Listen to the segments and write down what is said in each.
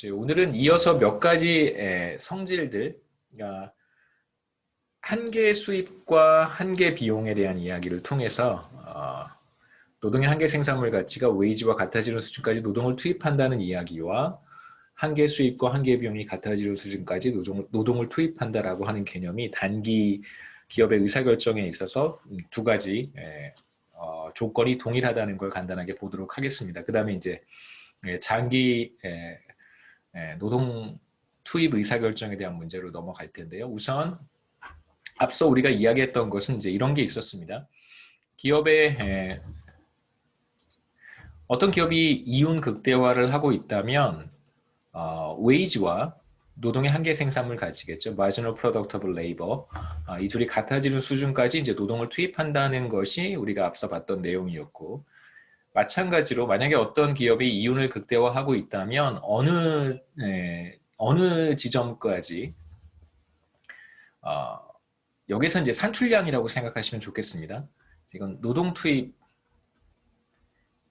오늘은 이어서 몇 가지 성질들, 그러니까 한계 수입과 한계 비용에 대한 이야기를 통해서 노동의 한계 생산물 가치가 웨이지와 같아지는 수준까지 노동을 투입한다는 이야기와 한계 수입과 한계 비용이 같아지는 수준까지 노동을 투입한다라고 하는 개념이 단기 기업의 의사결정에 있어서 두 가지 조건이 동일하다는 걸 간단하게 보도록 하겠습니다. 그 다음에 이제 장기 노동 투입 의사결정에 대한 문제로 넘어갈 텐데요. 우선 앞서 우리가 이야기했던 것은 이제 이런 게 있었습니다. 기업의 어떤 기업이 이윤 극대화를 하고 있다면 웨이지와 노동의 한계 생산물 가치겠죠. Marginal Product of Labor. 이 둘이 같아지는 수준까지 이제 노동을 투입한다는 것이 우리가 앞서 봤던 내용이었고, 마찬가지로 만약에 어떤 기업이 이윤을 극대화하고 있다면 어느 지점까지 여기서 이제 산출량이라고 생각하시면 좋겠습니다. 이건 노동 투입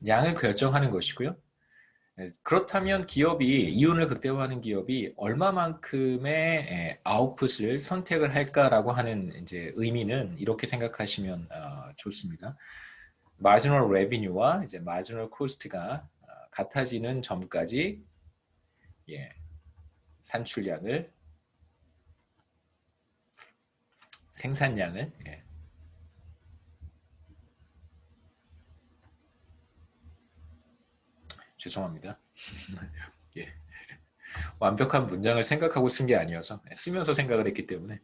양을 결정하는 것이고요. 그렇다면 기업이 이윤을 극대화하는 기업이 얼마만큼의 아웃풋을 선택을 할까라고 하는 이제 의미는 이렇게 생각하시면 좋습니다. 마지널 레비뉴와 이제 마지널 코스트가 같아지는 점까지 산출량을 생산량을 죄송합니다. 예. 완벽한 문장을 생각하고 쓴 게 아니어서 쓰면서 생각을 했기 때문에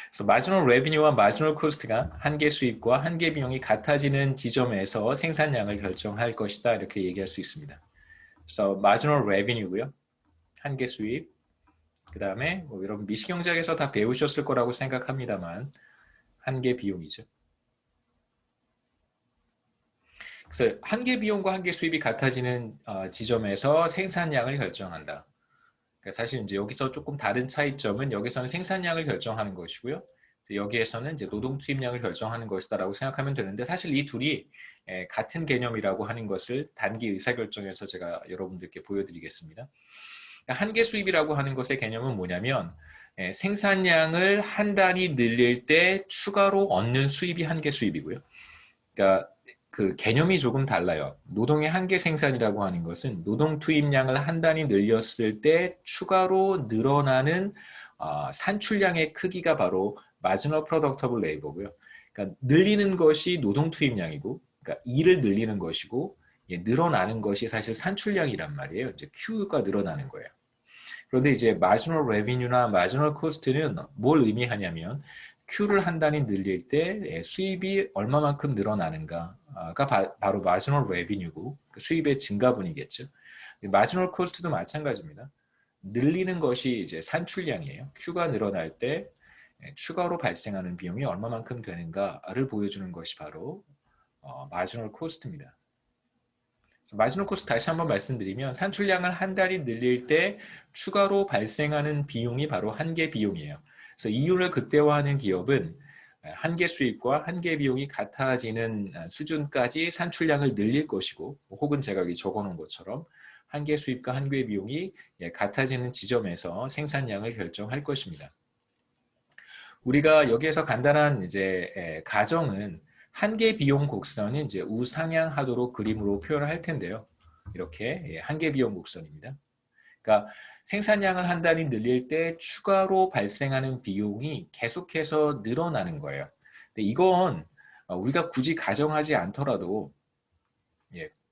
그래서 마지널 레비뉴와 마지널 코스트가 한계 수입과 한계 비용이 같아지는 지점에서 생산량을 결정할 것이다 이렇게 얘기할 수 있습니다. 그래서 마지널 레비뉴고요. 한계 수입 그 다음에 뭐 여러분 미시경제학에서 다 배우셨을 거라고 생각합니다만 한계 비용이죠. 그래서 한계 비용과 한계 수입이 같아지는 지점에서 생산량을 결정한다. 사실 이제 여기서 조금 다른 차이점은 여기서는 생산량을 결정하는 것이고요. 여기에서는 이제 노동 투입량을 결정하는 것이다라고 생각하면 되는데 사실 이 둘이 같은 개념이라고 하는 것을 단기 의사결정에서 제가 여러분들께 보여드리겠습니다. 한계 수입이라고 하는 것의 개념은 뭐냐면 생산량을 한 단위 늘릴 때 추가로 얻는 수입이 한계 수입이고요. 그러니까 그 개념이 조금 달라요. 노동의 한계 생산이라고 하는 것은 노동 투입량을 한 단위 늘렸을 때 추가로 늘어나는 산출량의 크기가 바로 마지널 프로덕트 오브 레이버고요. 그러니까 늘리는 것이 노동 투입량이고, 그러니까 일을 늘리는 것이고, 늘어나는 것이 사실 산출량이란 말이에요. 이제 Q가 늘어나는 거예요. 그런데 이제 마지널 레비뉴나 마지널 코스트는 뭘 의미하냐면 Q를 한 단위 늘릴 때 수입이 얼마만큼 늘어나는가가 바로 마지널 레비뉴고 수입의 증가분이겠죠. 마지널 코스트도 마찬가지입니다. 늘리는 것이 이제 산출량이에요. Q가 늘어날 때 추가로 발생하는 비용이 얼마만큼 되는가를 보여주는 것이 바로 마지널 코스트입니다. 마지노 코스트 다시 한번 말씀드리면 산출량을 한 단위 늘릴 때 추가로 발생하는 비용이 바로 한계 비용이에요. 그래서 이윤을 극대화하는 기업은 한계 수입과 한계 비용이 같아지는 수준까지 산출량을 늘릴 것이고 혹은 제가 여기 적어놓은 것처럼 한계 수입과 한계 비용이 같아지는 지점에서 생산량을 결정할 것입니다. 우리가 여기에서 간단한 이제 가정은 한계 비용 곡선은 이제 우상향하도록 그림으로 표현을 할 텐데요. 이렇게 한계 비용 곡선입니다. 그러니까 생산량을 한 단위 늘릴 때 추가로 발생하는 비용이 계속해서 늘어나는 거예요. 근데 이건 우리가 굳이 가정하지 않더라도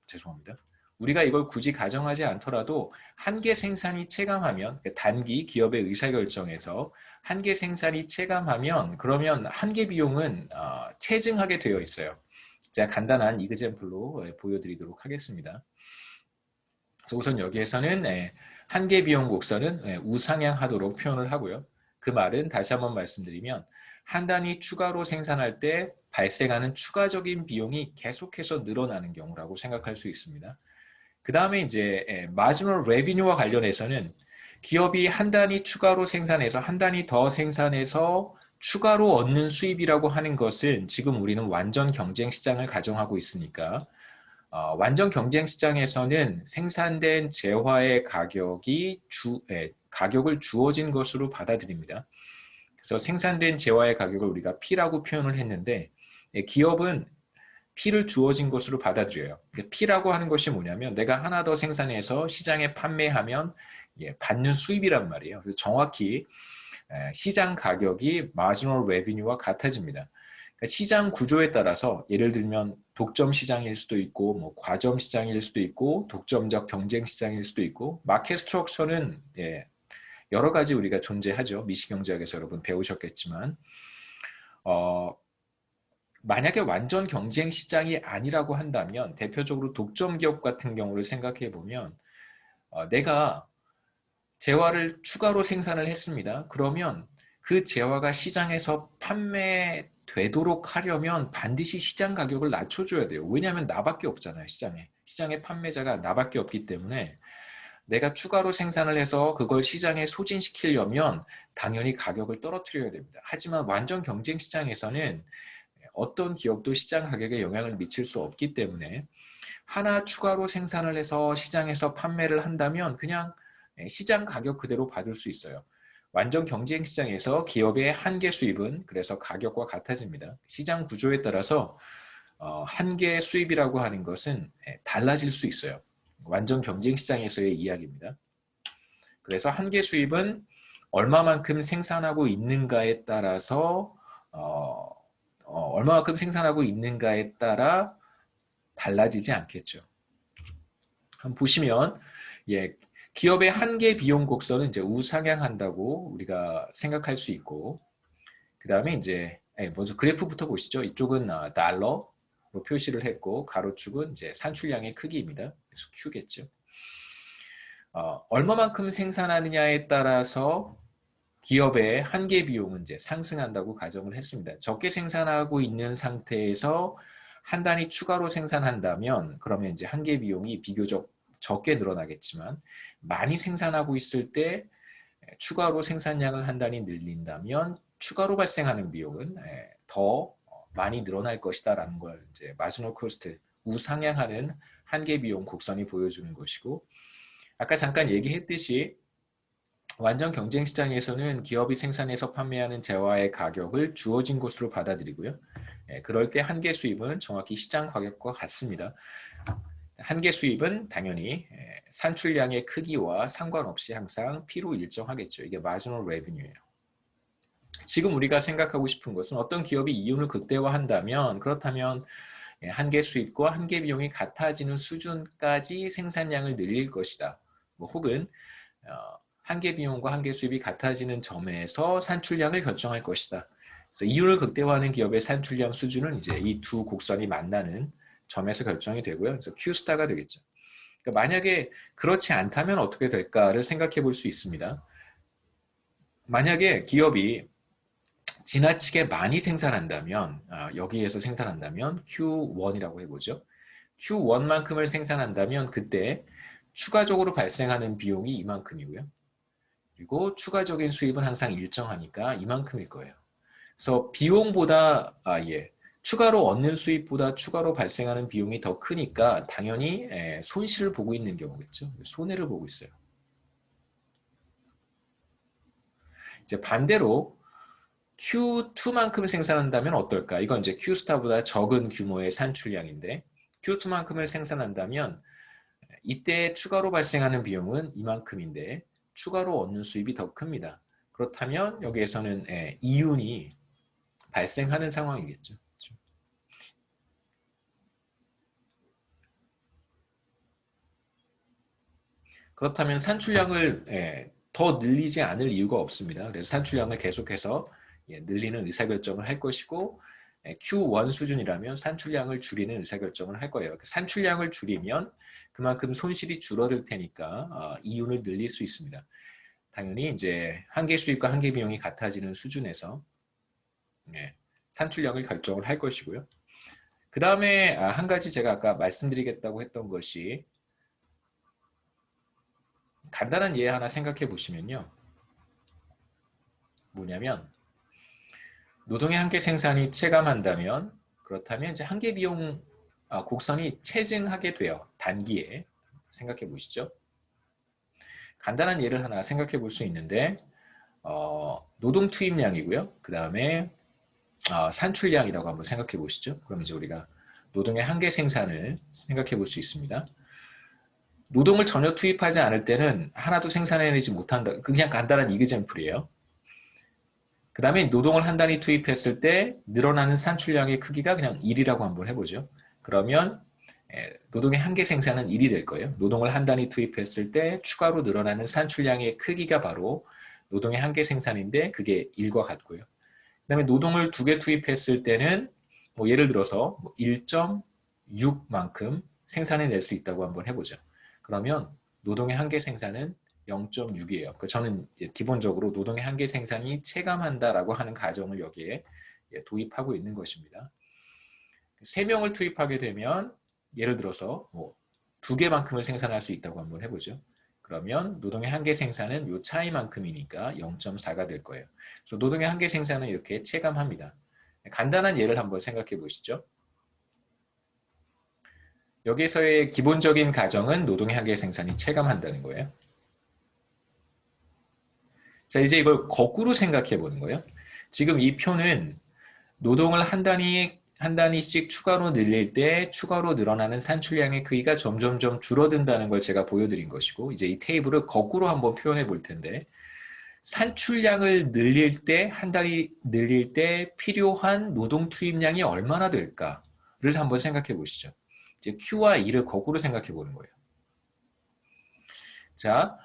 죄송합니다. 우리가 이걸 굳이 가정하지 않더라도 한계 생산이 체감하면 단기 기업의 의사결정에서 한계 생산이 체감하면 그러면 한계 비용은 체증하게 되어 있어요. 제가 간단한 이그젬플로 보여드리도록 하겠습니다. 그래서 우선 여기에서는 한계 비용 곡선은 우상향하도록 표현을 하고요. 그 말은 다시 한번 말씀드리면 한 단위 추가로 생산할 때 발생하는 추가적인 비용이 계속해서 늘어나는 경우라고 생각할 수 있습니다. 그 다음에 이제 마지노 레비뉴와 관련해서는 기업이 한 단위 추가로 생산해서 한 단위 더 생산해서 추가로 얻는 수입이라고 하는 것은 지금 우리는 완전 경쟁 시장을 가정하고 있으니까 완전 경쟁 시장에서는 생산된 재화의 가격을 주어진 것으로 받아들입니다. 그래서 생산된 재화의 가격을 우리가 P라고 표현을 했는데 기업은 P를 주어진 것으로 받아들여요. P라고 하는 것이 뭐냐면 내가 하나 더 생산해서 시장에 판매하면 받는 수입이란 말이에요. 그래서 정확히 시장 가격이 marginal revenue와 같아집니다. 그러니까 시장 구조에 따라서 예를 들면 독점 시장일 수도 있고 뭐 과점 시장일 수도 있고 독점적 경쟁 시장일 수도 있고 마켓 스트럭처는 여러 가지 우리가 존재하죠. 미시경제학에서 여러분 배우셨겠지만 만약에 완전 경쟁 시장이 아니라고 한다면 대표적으로 독점 기업 같은 경우를 생각해 보면 내가 재화를 추가로 생산을 했습니다. 그러면 그 재화가 시장에서 판매되도록 하려면 반드시 시장 가격을 낮춰줘야 돼요. 왜냐하면 나밖에 없잖아요. 시장에 판매자가 나밖에 없기 때문에 내가 추가로 생산을 해서 그걸 시장에 소진시키려면 당연히 가격을 떨어뜨려야 됩니다. 하지만 완전 경쟁 시장에서는 어떤 기업도 시장 가격에 영향을 미칠 수 없기 때문에 하나 추가로 생산을 해서 시장에서 판매를 한다면 그냥 시장 가격 그대로 받을 수 있어요. 완전 경쟁 시장에서 기업의 한계 수입은 그래서 가격과 같아집니다. 시장 구조에 따라서 한계 수입이라고 하는 것은 달라질 수 있어요. 완전 경쟁 시장에서의 이야기입니다. 그래서 한계 수입은 얼마만큼 생산하고 있는가에 따라서 얼마만큼 생산하고 있는가에 따라 달라지지 않겠죠. 한번 보시면 기업의 한계 비용 곡선은 이제 우상향한다고 우리가 생각할 수 있고 그 다음에 이제 먼저 그래프부터 보시죠. 이쪽은 달러로 표시를 했고 가로축은 이제 산출량의 크기입니다. 그래서 Q겠죠. 얼마만큼 생산하느냐에 따라서 기업의 한계 비용은 이제 상승한다고 가정을 했습니다. 적게 생산하고 있는 상태에서 한 단위 추가로 생산한다면 그러면 이제 한계 비용이 비교적 적게 늘어나겠지만 많이 생산하고 있을 때 추가로 생산량을 한 단위 늘린다면 추가로 발생하는 비용은 더 많이 늘어날 것이다라는 걸 이제 마지노 코스트 우상향하는 한계 비용 곡선이 보여주는 것이고 아까 잠깐 얘기했듯이 완전 경쟁 시장에서는 기업이 생산해서 판매하는 재화의 가격을 주어진 것으로 받아들이고요. 그럴 때 한계 수입은 정확히 시장 가격과 같습니다. 한계 수입은 당연히 산출량의 크기와 상관없이 항상 P로 일정하겠죠. 이게 marginal revenue예요. 지금 우리가 생각하고 싶은 것은 어떤 기업이 이윤을 극대화한다면 그렇다면 한계 수입과 한계 비용이 같아지는 수준까지 생산량을 늘릴 것이다. 혹은 한계 비용과 한계 수입이 같아지는 점에서 산출량을 결정할 것이다. 그래서 이윤을 극대화하는 기업의 산출량 수준은 이제 이 두 곡선이 만나는 점에서 결정이 되고요. 그래서 Q스타가 되겠죠. 그러니까 만약에 그렇지 않다면 어떻게 될까를 생각해 볼 수 있습니다. 만약에 기업이 지나치게 많이 생산한다면 여기에서 생산한다면 Q1이라고 해보죠. Q1만큼을 생산한다면 그때 추가적으로 발생하는 비용이 이만큼이고요. 그리고 추가적인 수입은 항상 일정하니까 이만큼일 거예요. 그래서 비용보다 추가로 얻는 수입보다 추가로 발생하는 비용이 더 크니까 당연히 손실을 보고 있는 경우겠죠. 손해를 보고 있어요. 이제 반대로 Q2만큼 생산한다면 어떨까? 이건 이제 Q스타보다 적은 규모의 산출량인데 Q2만큼을 생산한다면 이때 추가로 발생하는 비용은 이만큼인데 추가로 얻는 수입이 더 큽니다. 그렇다면 여기에서는 이윤이 발생하는 상황이겠죠. 그렇다면 산출량을 더 늘리지 않을 이유가 없습니다. 그래서 산출량을 계속해서 늘리는 의사결정을 할 것이고 Q1 수준이라면 산출량을 줄이는 의사결정을 할 거예요. 산출량을 줄이면 그만큼 손실이 줄어들 테니까 이윤을 늘릴 수 있습니다. 당연히 이제 한계 수입과 한계 비용이 같아지는 수준에서 산출량을 결정을 할 것이고요. 그 다음에 한 가지 제가 아까 말씀드리겠다고 했던 것이 간단한 예 하나 생각해 보시면요. 뭐냐면 노동의 한계 생산이 체감한다면 그렇다면 이제 한계 비용 곡선이 체증하게 돼요. 단기에. 생각해 보시죠. 간단한 예를 하나 생각해 볼 수 있는데 노동 투입량이고요. 그 다음에 산출량이라고 한번 생각해 보시죠. 그럼 이제 우리가 노동의 한계 생산을 생각해 볼 수 있습니다. 노동을 전혀 투입하지 않을 때는 하나도 생산해내지 못한다. 그냥 간단한 이그젬플이에요. 그 다음에 노동을 한 단위 투입했을 때 늘어나는 산출량의 크기가 그냥 1이라고 한번 해보죠. 그러면 노동의 한계 생산은 1이 될 거예요. 노동을 한 단위 투입했을 때 추가로 늘어나는 산출량의 크기가 바로 노동의 한계 생산인데 그게 1과 같고요. 그 다음에 노동을 2개 투입했을 때는 뭐 예를 들어서 1.6만큼 생산해낼 수 있다고 한번 해보죠. 그러면 노동의 한계 생산은 0.6이에요. 저는 기본적으로 노동의 한계 생산이 체감한다라고 하는 가정을 여기에 도입하고 있는 것입니다. 3명을 투입하게 되면 예를 들어서 뭐 2개만큼을 생산할 수 있다고 한번 해보죠. 그러면 노동의 한계 생산은 이 차이만큼이니까 0.4가 될 거예요. 그래서 노동의 한계 생산은 이렇게 체감합니다. 간단한 예를 한번 생각해 보시죠. 여기서의 기본적인 가정은 노동의 한계 생산이 체감한다는 거예요. 자, 이제 이걸 거꾸로 생각해 보는 거예요. 지금 이 표는 노동을 한 단위씩 추가로 늘릴 때 추가로 늘어나는 산출량의 크기가 점점점 줄어든다는 걸 제가 보여드린 것이고, 이제 이 테이블을 거꾸로 한번 표현해 볼 텐데, 산출량을 늘릴 때, 한 단위 늘릴 때 필요한 노동 투입량이 얼마나 될까를 한번 생각해 보시죠. 이제 Q와 E를 거꾸로 생각해 보는 거예요. 자,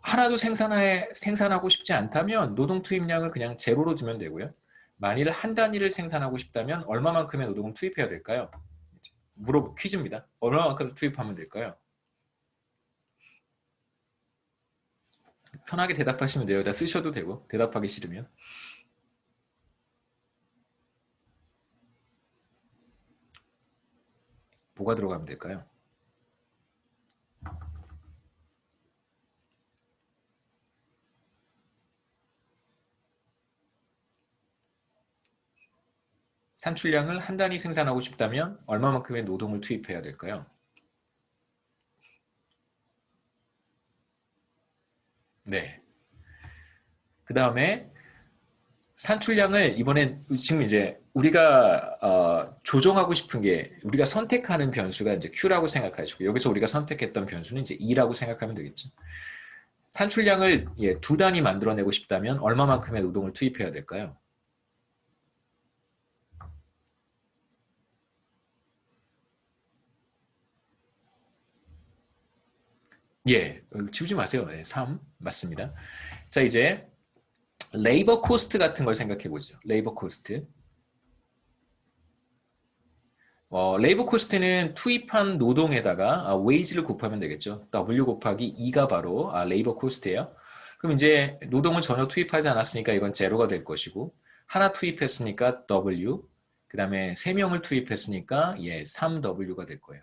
하나도 생산하고 싶지 않다면 노동 투입량을 그냥 제로로 두면 되고요. 만일 한 단위를 생산하고 싶다면 얼마만큼의 노동을 투입해야 될까요? 퀴즈입니다. 얼마만큼 투입하면 될까요? 편하게 대답하시면 돼요. 다 쓰셔도 되고 대답하기 싫으면. 뭐가 들어가면 될까요? 산출량을 한 단위 생산하고 싶다면 얼마만큼의 노동을 투입해야 될까요? 네. 그 다음에 산출량을 이번엔 지금 이제 우리가 조정하고 싶은 게 우리가 선택하는 변수가 이제 Q라고 생각하시고 여기서 우리가 선택했던 변수는 이제 E라고 생각하면 되겠죠. 산출량을 2단위 만들어내고 싶다면 얼마만큼의 노동을 투입해야 될까요? 예, 지우지 마세요. 네, 3 맞습니다. 자, 이제 레이버 코스트 같은 걸 생각해 보죠. 레이버 코스트. 레이버 코스트는 투입한 노동에다가 웨이지를 곱하면 되겠죠. W 곱하기 E가 바로 레이버 코스트예요. 그럼 이제 노동을 전혀 투입하지 않았으니까 이건 제로가 될 것이고 하나 투입했으니까 W, 그 다음에 3명을 투입했으니까 3W가 될 거예요.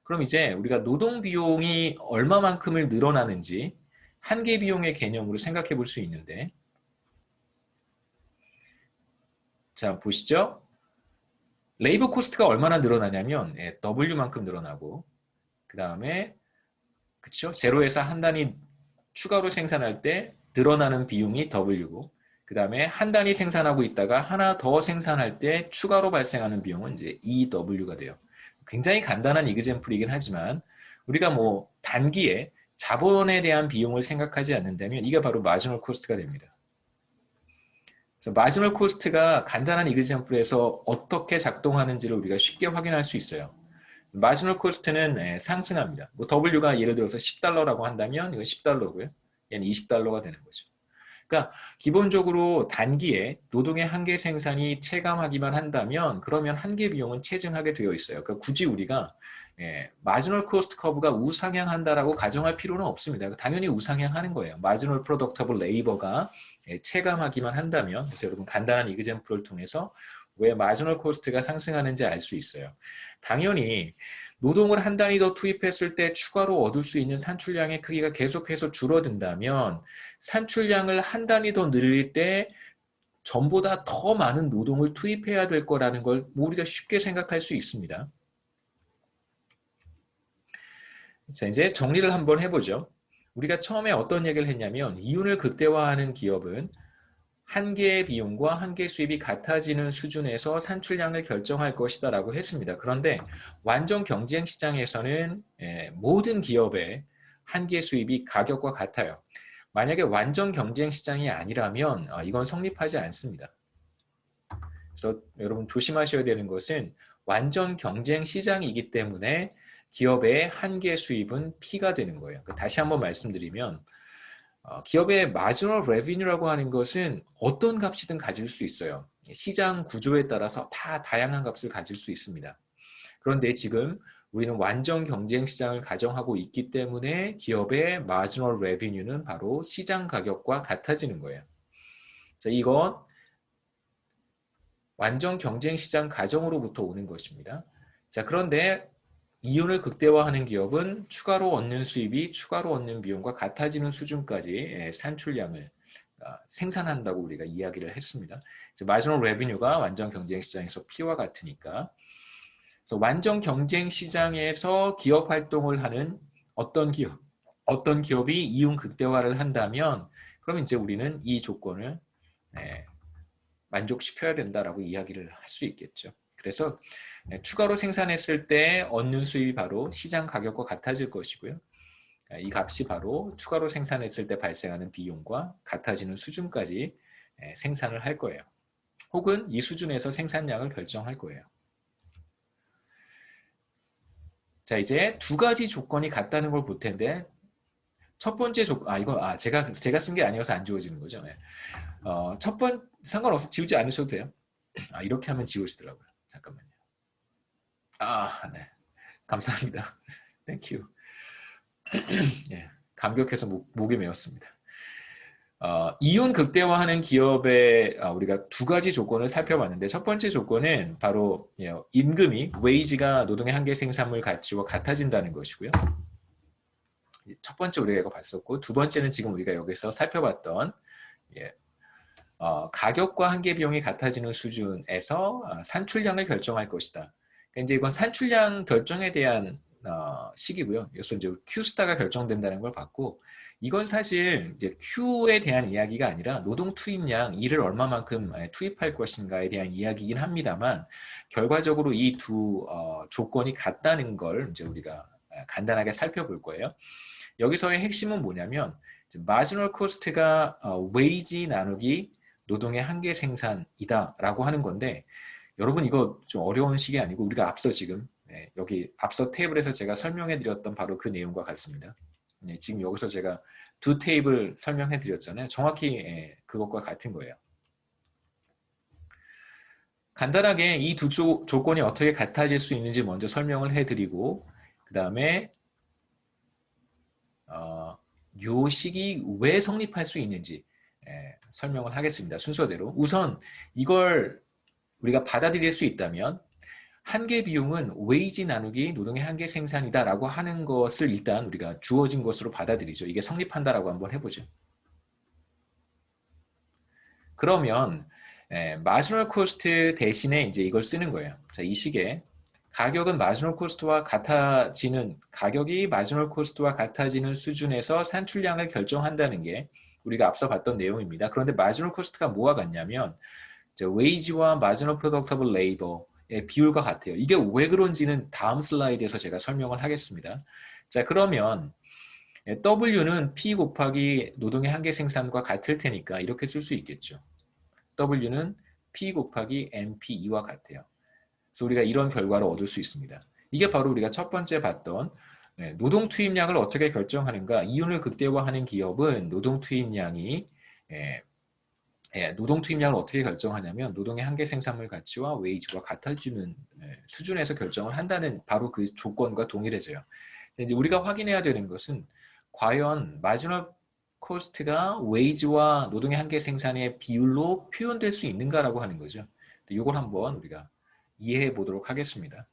그럼 이제 우리가 노동 비용이 얼마만큼을 늘어나는지 한계 비용의 개념으로 생각해 볼 수 있는데 자 보시죠. 레이버 코스트가 얼마나 늘어나냐면 W만큼 늘어나고 그 다음에 그쵸? 제로에서 한 단위 추가로 생산할 때 늘어나는 비용이 W고 그 다음에 한 단위 생산하고 있다가 하나 더 생산할 때 추가로 발생하는 비용은 이제 EW가 돼요. 굉장히 간단한 이그젬플이긴 하지만 우리가 뭐 단기에 자본에 대한 비용을 생각하지 않는다면 이게 바로 마지널 코스트가 됩니다. 그래서 마지널 코스트가 간단한 이그젬플에서 어떻게 작동하는지를 우리가 쉽게 확인할 수 있어요. 마지널 코스트는 상승합니다. 뭐 W가 예를 들어서 $10라고 한다면 이건 $10고요. 얘는 $20가 되는 거죠. 그러니까 기본적으로 단기에 노동의 한계 생산이 체감하기만 한다면 그러면 한계 비용은 체증하게 되어 있어요. 그러니까 굳이 우리가 마지널 코스트 커브가 우상향한다라고 가정할 필요는 없습니다. 당연히 우상향하는 거예요. 마지널 프로덕터블 레이버가 체감하기만 한다면 그래서 여러분 간단한 이그젬플을 통해서 왜 마지널 코스트가 상승하는지 알 수 있어요. 당연히 노동을 한 단위 더 투입했을 때 추가로 얻을 수 있는 산출량의 크기가 계속해서 줄어든다면 산출량을 한 단위 더 늘릴 때 전보다 더 많은 노동을 투입해야 될 거라는 걸 우리가 쉽게 생각할 수 있습니다. 자, 이제 정리를 한번 해보죠. 우리가 처음에 어떤 얘기를 했냐면 이윤을 극대화하는 기업은 한계의 비용과 한계 수입이 같아지는 수준에서 산출량을 결정할 것이다 라고 했습니다. 그런데 완전 경쟁 시장에서는 모든 기업의 한계 수입이 가격과 같아요. 만약에 완전 경쟁 시장이 아니라면 이건 성립하지 않습니다. 그래서 여러분 조심하셔야 되는 것은 완전 경쟁 시장이기 때문에 기업의 한계 수입은 P가 되는 거예요. 다시 한번 말씀드리면 기업의 마지노럴 레비뉴라고 하는 것은 어떤 값이든 가질 수 있어요. 시장 구조에 따라서 다 다양한 값을 가질 수 있습니다. 그런데 지금 우리는 완전 경쟁 시장을 가정하고 있기 때문에 기업의 마지노럴 레비뉴는 바로 시장 가격과 같아지는 거예요. 자, 이건 완전 경쟁 시장 가정으로부터 오는 것입니다. 자, 그런데 이윤을 극대화하는 기업은 추가로 얻는 수입이 추가로 얻는 비용과 같아지는 수준까지 산출량을 생산한다고 우리가 이야기를 했습니다. 마지노 레비뉴가 완전 경쟁 시장에서 P와 같으니까. 그래서 완전 경쟁 시장에서 기업 활동을 하는 어떤 기업이 이윤 극대화를 한다면 그럼 이제 우리는 이 조건을 만족시켜야 된다라고 이야기를 할 수 있겠죠. 그래서 추가로 생산했을 때 얻는 수입이 바로 시장 가격과 같아질 것이고요. 이 값이 바로 추가로 생산했을 때 발생하는 비용과 같아지는 수준까지 생산을 할 거예요. 혹은 이 수준에서 생산량을 결정할 거예요. 자, 이제 두 가지 조건이 같다는 걸 볼 텐데 첫 번째 조건, 이거 제가 쓴 게 아니어서 안 지워지는 거죠. 첫 번 상관없어 지우지 않으셔도 돼요. 이렇게 하면 지워지더라고요. 잠깐만요. 네. 감사합니다. 땡큐. 예, 감격해서 목이 메었습니다. 이윤 극대화하는 기업의 우리가 두 가지 조건을 살펴봤는데 첫 번째 조건은 바로 임금이 웨이지가 노동의 한계 생산물 가치와 같아진다는 것이고요. 첫 번째 우리가 이거 봤었고 두 번째는 지금 우리가 여기서 살펴봤던 가격과 한계 비용이 같아지는 수준에서 산출량을 결정할 것이다. 그러니까 이제 이건 산출량 결정에 대한 식이고요. 여기서 이제 Q스타가 결정된다는 걸 봤고, 이건 사실 이제 Q에 대한 이야기가 아니라 노동 투입량, 일을 얼마만큼 투입할 것인가에 대한 이야기이긴 합니다만, 결과적으로 이 두 조건이 같다는 걸 이제 우리가 간단하게 살펴볼 거예요. 여기서의 핵심은 뭐냐면, 마지널 코스트가 웨이지 나누기 노동의 한계 생산이다라고 하는 건데, 여러분 이거 좀 어려운 식이 아니고 우리가 앞서 지금 여기 앞서 테이블에서 제가 설명해 드렸던 바로 그 내용과 같습니다. 지금 여기서 제가 두 테이블 설명해 드렸잖아요. 정확히 그것과 같은 거예요. 간단하게 이 두 조건이 어떻게 같아질 수 있는지 먼저 설명을 해드리고 그 다음에 요 식이 왜 성립할 수 있는지 설명을 하겠습니다. 순서대로. 우선 이걸 우리가 받아들일 수 있다면 한계 비용은 웨이지 나누기 노동의 한계 생산이다라고 하는 것을 일단 우리가 주어진 것으로 받아들이죠. 이게 성립한다라고 한번 해보죠. 그러면 마지널 코스트 대신에 이제 이걸 쓰는 거예요. 자, 이 식에 가격은 마지널 코스트와 같아지는 가격이 마지널 코스트와 같아지는 수준에서 산출량을 결정한다는 게 우리가 앞서 봤던 내용입니다. 그런데 마지널 코스트가 뭐와 같냐면 웨이지와 마지널 프로덕터블 레이버의 비율과 같아요. 이게 왜 그런지는 다음 슬라이드에서 제가 설명을 하겠습니다. 자, 그러면 W는 P 곱하기 노동의 한계 생산과 같을 테니까 이렇게 쓸 수 있겠죠. W는 P 곱하기 NP2와 같아요. 그래서 우리가 이런 결과를 얻을 수 있습니다. 이게 바로 우리가 첫 번째 봤던 노동 투입량을 어떻게 결정하는가. 이윤을 극대화하는 기업은 노동 투입량이 노동 투입량을 어떻게 결정하냐면 노동의 한계 생산물 가치와 웨이지와 같아지는 수준에서 결정을 한다는 바로 그 조건과 동일해져요. 이제 우리가 확인해야 되는 것은 과연 마지노 코스트가 웨이지와 노동의 한계 생산의 비율로 표현될 수 있는가라고 하는 거죠. 이걸 한번 우리가 이해해 보도록 하겠습니다.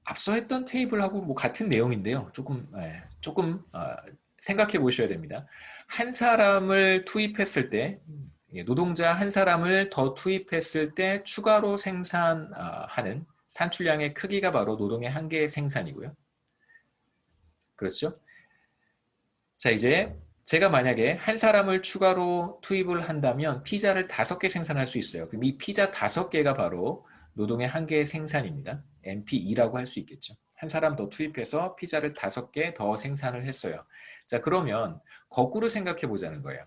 앞서 했던 테이블하고 뭐 같은 내용인데요. 조금 생각해 보셔야 됩니다. 한 사람을 투입했을 때 노동자 한 사람을 더 투입했을 때 추가로 생산하는 산출량의 크기가 바로 노동의 한계의 생산이고요. 그렇죠? 자, 이제 제가 만약에 한 사람을 추가로 투입을 한다면 피자를 5개 생산할 수 있어요. 그럼 이 피자 5개가 바로 노동의 한계의 생산입니다. MPE라고 할 수 있겠죠. 한 사람 더 투입해서 피자를 5개 더 생산을 했어요. 자, 그러면 거꾸로 생각해 보자는 거예요.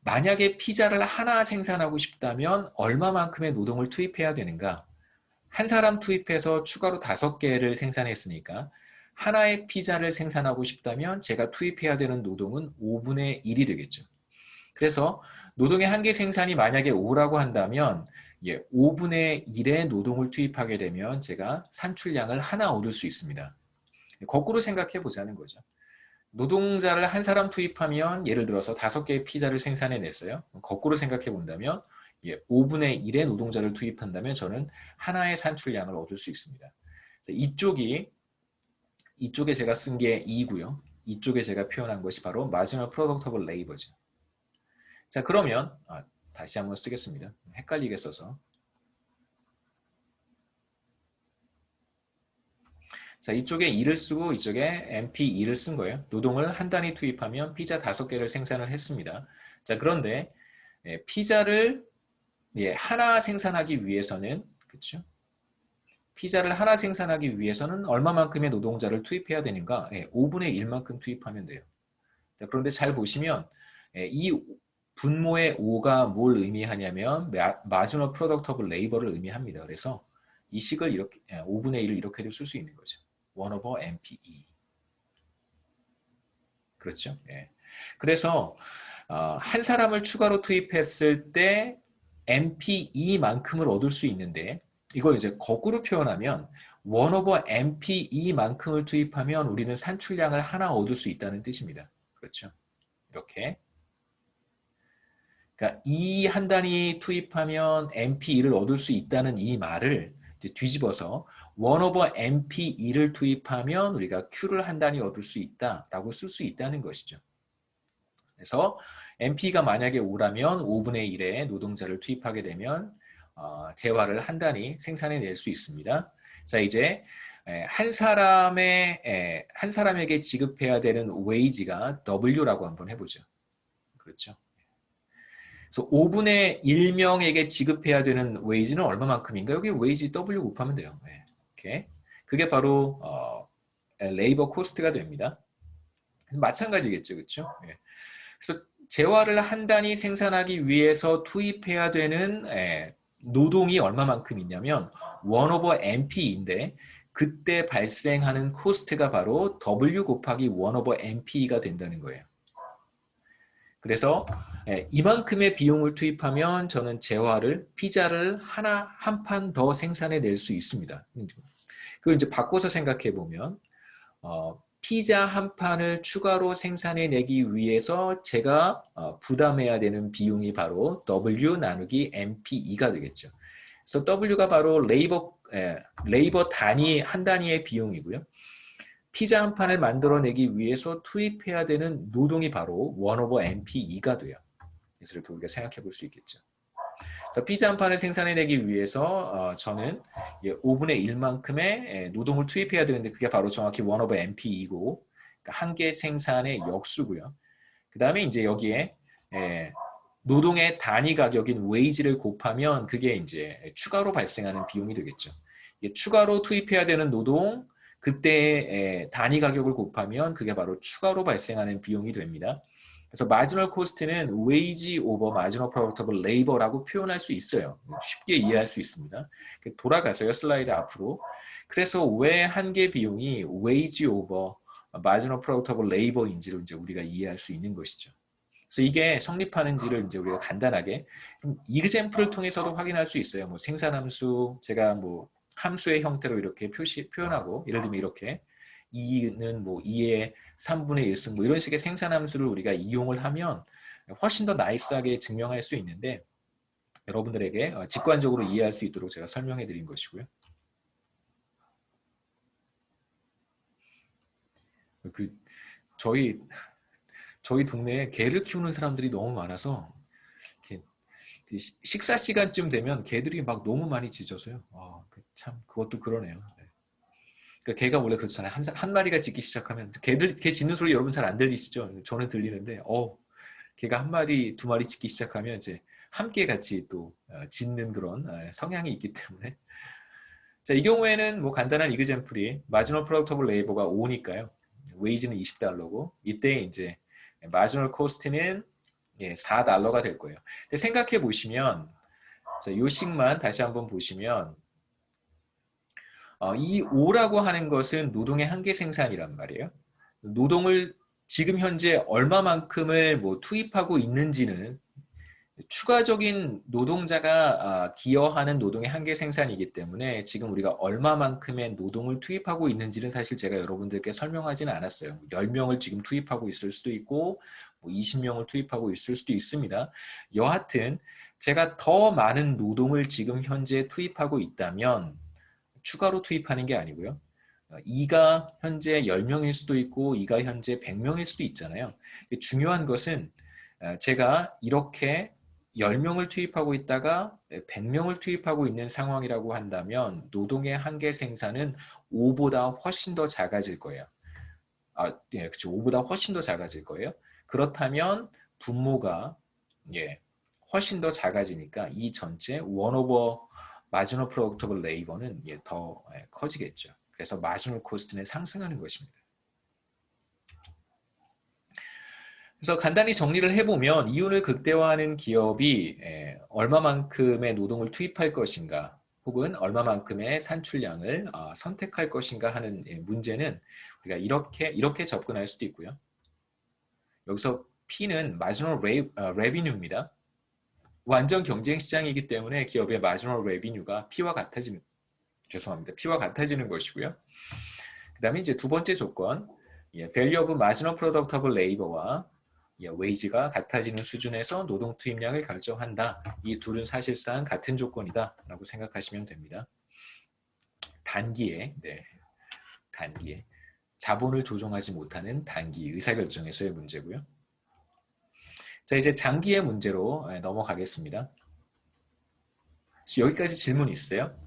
만약에 피자를 하나 생산하고 싶다면 얼마만큼의 노동을 투입해야 되는가? 한 사람 투입해서 추가로 5개를 생산했으니까 하나의 피자를 생산하고 싶다면 제가 투입해야 되는 노동은 5분의 1이 되겠죠. 그래서 노동의 한계 생산이 만약에 5라고 한다면 5분의 1의 노동을 투입하게 되면 제가 산출량을 하나 얻을 수 있습니다. 거꾸로 생각해 보자는 거죠. 노동자를 한 사람 투입하면 예를 들어서 5개의 피자를 생산해냈어요. 거꾸로 생각해 본다면 5분의 1의 노동자를 투입한다면 저는 하나의 산출량을 얻을 수 있습니다. 이쪽에 제가 쓴 게 2고요. 이쪽에 제가 표현한 것이 바로 marginal product of labor죠. 자, 그러면 다시 한번 쓰겠습니다. 헷갈리게 써서. 자, 이쪽에 2를 쓰고 이쪽에 MP2를 쓴 거예요. 노동을 한 단위 투입하면 피자 5개를 생산을 했습니다. 자, 그런데 피자를 하나 생산하기 위해서는 그렇죠? 피자를 하나 생산하기 위해서는 얼마만큼의 노동자를 투입해야 되는가? 5분의 1만큼 투입하면 돼요. 자, 그런데 잘 보시면 이 분모의 5가 뭘 의미하냐면 marginal product of labor를 의미합니다. 그래서 이 식을 이렇게 5분의 1을 이렇게도 쓸 수 있는 거죠. 1 over MPE. 그렇죠? 예. 그래서 한 사람을 추가로 투입했을 때 MPE만큼을 얻을 수 있는데 이걸 이제 거꾸로 표현하면 1 over MPE만큼을 투입하면 우리는 산출량을 하나 얻을 수 있다는 뜻입니다. 그렇죠? 이렇게. 그러니까 E 한 단위 투입하면 MPE를 얻을 수 있다는 이 말을 뒤집어서 1 over MPE를 투입하면 우리가 Q를 한 단위 얻을 수 있다라고 쓸 수 있다는 것이죠. 그래서 MP가 만약에 5라면 5분의 1의 노동자를 투입하게 되면 재화를 한 단위 생산해낼 수 있습니다. 자, 이제 한 사람에게 지급해야 되는 wage가 W라고 한번 해보죠. 그렇죠? 그래서 5분의 1명에게 지급해야 되는 wage는 얼마만큼인가? 여기 wage W 곱하면 돼요. 이렇게. 그게 바로 레이버 코스트가 됩니다. 마찬가지겠죠, 그렇죠? 그래서 재화를 한 단위 생산하기 위해서 투입해야 되는 노동이 얼마만큼 있냐면 1 over MP인데 그때 발생하는 코스트가 바로 W 곱하기 1 over MP가 된다는 거예요. 그래서 이만큼의 비용을 투입하면 저는 피자를 한 판 더 생산해낼 수 있습니다. 그걸 이제 바꿔서 생각해 보면 피자 한 판을 추가로 생산해내기 위해서 제가 부담해야 되는 비용이 바로 W 나누기 MPE가 되겠죠. 그래서 W가 바로 레이버 단위 한 단위의 비용이고요. 피자 한 판을 만들어내기 위해서 투입해야 되는 노동이 바로 1 over MPE가 돼요. 그래서 이렇게 우리가 생각해 볼 수 있겠죠. 피자 한 판을 생산해내기 위해서 저는 5분의 1만큼의 노동을 투입해야 되는데 그게 바로 정확히 1 over MP이고 한 개 생산의 역수고요. 그 다음에 이제 여기에 노동의 단위 가격인 wage를 곱하면 그게 이제 추가로 발생하는 비용이 되겠죠. 추가로 투입해야 되는 노동 그때 단위 가격을 곱하면 그게 바로 추가로 발생하는 비용이 됩니다. 그래서 마지널 코스트는 wage over marginal product of labor라고 표현할 수 있어요. 쉽게 이해할 수 있습니다. 돌아가서요, 슬라이드 앞으로. 그래서 왜 한계 비용이 wage over marginal product of labor인지를 이제 우리가 이해할 수 있는 것이죠. 그래서 이게 성립하는지를 이제 우리가 간단하게 이그젬플을 통해서도 확인할 수 있어요. 뭐 생산함수, 제가 뭐 함수의 형태로 이렇게 표현하고, 예를 들면 이렇게 2는 뭐 2의 3분의 1승 뭐 이런 식의 생산함수를 우리가 이용을 하면 훨씬 더 나이스하게 증명할 수 있는데 여러분들에게 직관적으로 이해할 수 있도록 제가 설명해 드린 것이고요. 저희 동네에 개를 키우는 사람들이 너무 많아서 식사 시간쯤 되면 개들이 막 너무 많이 짖어서요. 참 그것도 그러네요. 네. 그러니까 개가 원래 그렇잖아요. 한 마리가 짖기 시작하면 개 짖는 소리 여러분 잘 안 들리시죠? 저는 들리는데 개가 한 마리 두 마리 짖기 시작하면 이제 함께 같이 또 짖는 그런 성향이 있기 때문에 자, 이 경우에는 뭐 간단한 이그젬플이 마지노 프로덕트 오브 레이버가 5니까요. 웨이지는 $20고 이때 이제 마지노 코스트는 4달러가 될 거예요. 근데 생각해 보시면 이 식만 다시 한번 보시면 이 5라고 하는 것은 노동의 한계 생산이란 말이에요. 노동을 지금 현재 얼마만큼을 뭐 투입하고 있는지는 추가적인 노동자가 기여하는 노동의 한계 생산이기 때문에 지금 우리가 얼마만큼의 노동을 투입하고 있는지는 사실 제가 여러분들께 설명하지는 않았어요. 10명을 지금 투입하고 있을 수도 있고 20명을 투입하고 있을 수도 있습니다. 여하튼 제가 더 많은 노동을 지금 현재 투입하고 있다면 추가로 투입하는 게 아니고요. 이가 현재 10명일 수도 있고 이가 현재 100명일 수도 있잖아요. 중요한 것은 제가 이렇게 10명을 투입하고 있다가 100명을 투입하고 있는 상황이라고 한다면 노동의 한계 생산은 5보다 훨씬 더 작아질 거예요. 그렇죠. 5보다 훨씬 더 작아질 거예요. 그렇다면 분모가 훨씬 더 작아지니까 이 전체 1 over 마지노 프로덕트 오브 레이버는 더 커지겠죠. 그래서 마지노 코스트는 상승하는 것입니다. 그래서 간단히 정리를 해보면 이윤을 극대화하는 기업이 얼마만큼의 노동을 투입할 것인가 혹은 얼마만큼의 산출량을 선택할 것인가 하는 문제는 우리가 이렇게 접근할 수도 있고요. 여기서 P는 마지노 레비뉴입니다. 완전 경쟁 시장이기 때문에 기업의 마지노 레비뉴가 P와 같아지는 것이고요. 그 다음에 이제 두 번째 조건, value of marginal product of labor와 웨이지가 같아지는 수준에서 노동 투입량을 결정한다. 이 둘은 사실상 같은 조건이다 라고 생각하시면 됩니다. 단기에 자본을 조종하지 못하는 단기 의사결정에서의 문제고요. 자, 이제 장기의 문제로 넘어가겠습니다. 여기까지 질문 있어요?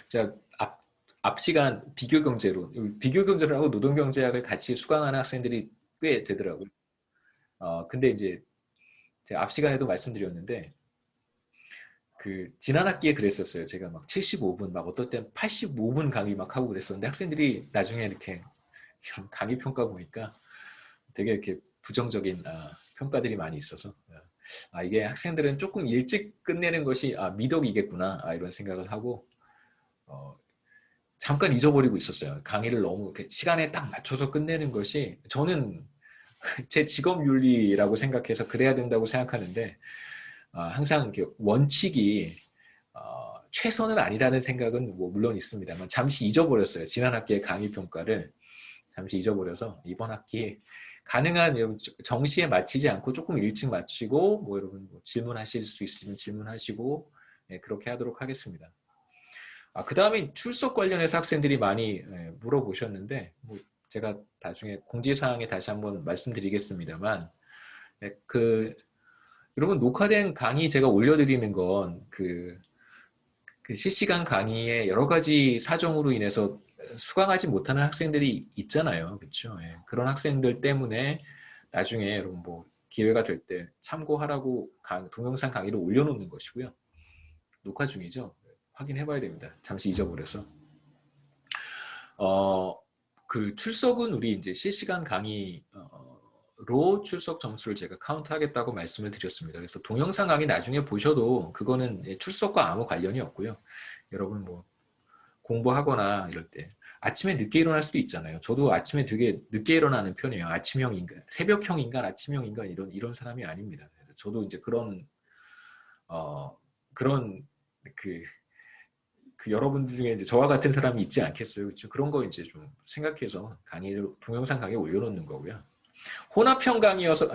자, 앞 시간 비교경제를 하고 노동경제학을 같이 수강하는 학생들이 꽤 되더라고요. 근데 이제 제가 앞 시간에도 말씀드렸는데 지난 학기에 그랬었어요. 제가 막 75분, 막 어떨 땐 85분 강의 막 하고 그랬었는데 학생들이 나중에 이렇게 강의 평가 보니까 되게 이렇게 부정적인 평가들이 많이 있어서 이게 학생들은 조금 일찍 끝내는 것이 미덕이겠구나 이런 생각을 하고 잠깐 잊어버리고 있었어요. 강의를 너무 시간에 딱 맞춰서 끝내는 것이 저는 제 직업 윤리라고 생각해서 그래야 된다고 생각하는데 항상 원칙이 최선은 아니라는 생각은 뭐 물론 있습니다만 잠시 잊어버렸어요. 지난 학기의 강의 평가를 잠시 잊어버려서 이번 학기에 가능한 정시에 맞추지 않고 조금 일찍 마치고 뭐 여러분 질문하실 수 있으면 질문하시고 그렇게 하도록 하겠습니다. 그 다음에 출석 관련해서 학생들이 많이 물어보셨는데 제가 나중에 공지사항에 다시 한번 말씀드리겠습니다만 여러분 녹화된 강의 제가 올려드리는 건 그 실시간 강의에 여러 가지 사정으로 인해서 수강하지 못하는 학생들이 있잖아요. 그렇죠? 그런 학생들 때문에 나중에 여러분 뭐 기회가 될 때 참고하라고 동영상 강의를 올려놓는 것이고요. 녹화 중이죠. 확인해봐야 됩니다. 잠시 잊어버려서. 출석은 우리 이제 실시간 강의로 출석 점수를 제가 카운트하겠다고 말씀을 드렸습니다. 그래서 동영상 강의 나중에 보셔도 그거는 출석과 아무 관련이 없고요. 여러분 뭐 공부하거나 이럴 때 아침에 늦게 일어날 수도 있잖아요. 저도 아침에 되게 늦게 일어나는 편이에요. 아침형 인간, 새벽형 인간, 아침형 인간 이런 사람이 아닙니다. 저도 이제 그런 여러분들 중에 이제 저와 같은 사람이 있지 않겠어요. 그렇죠? 그런 거 이제 좀 생각해서 동영상 강의 올려놓는 거고요. 혼합형 강의여서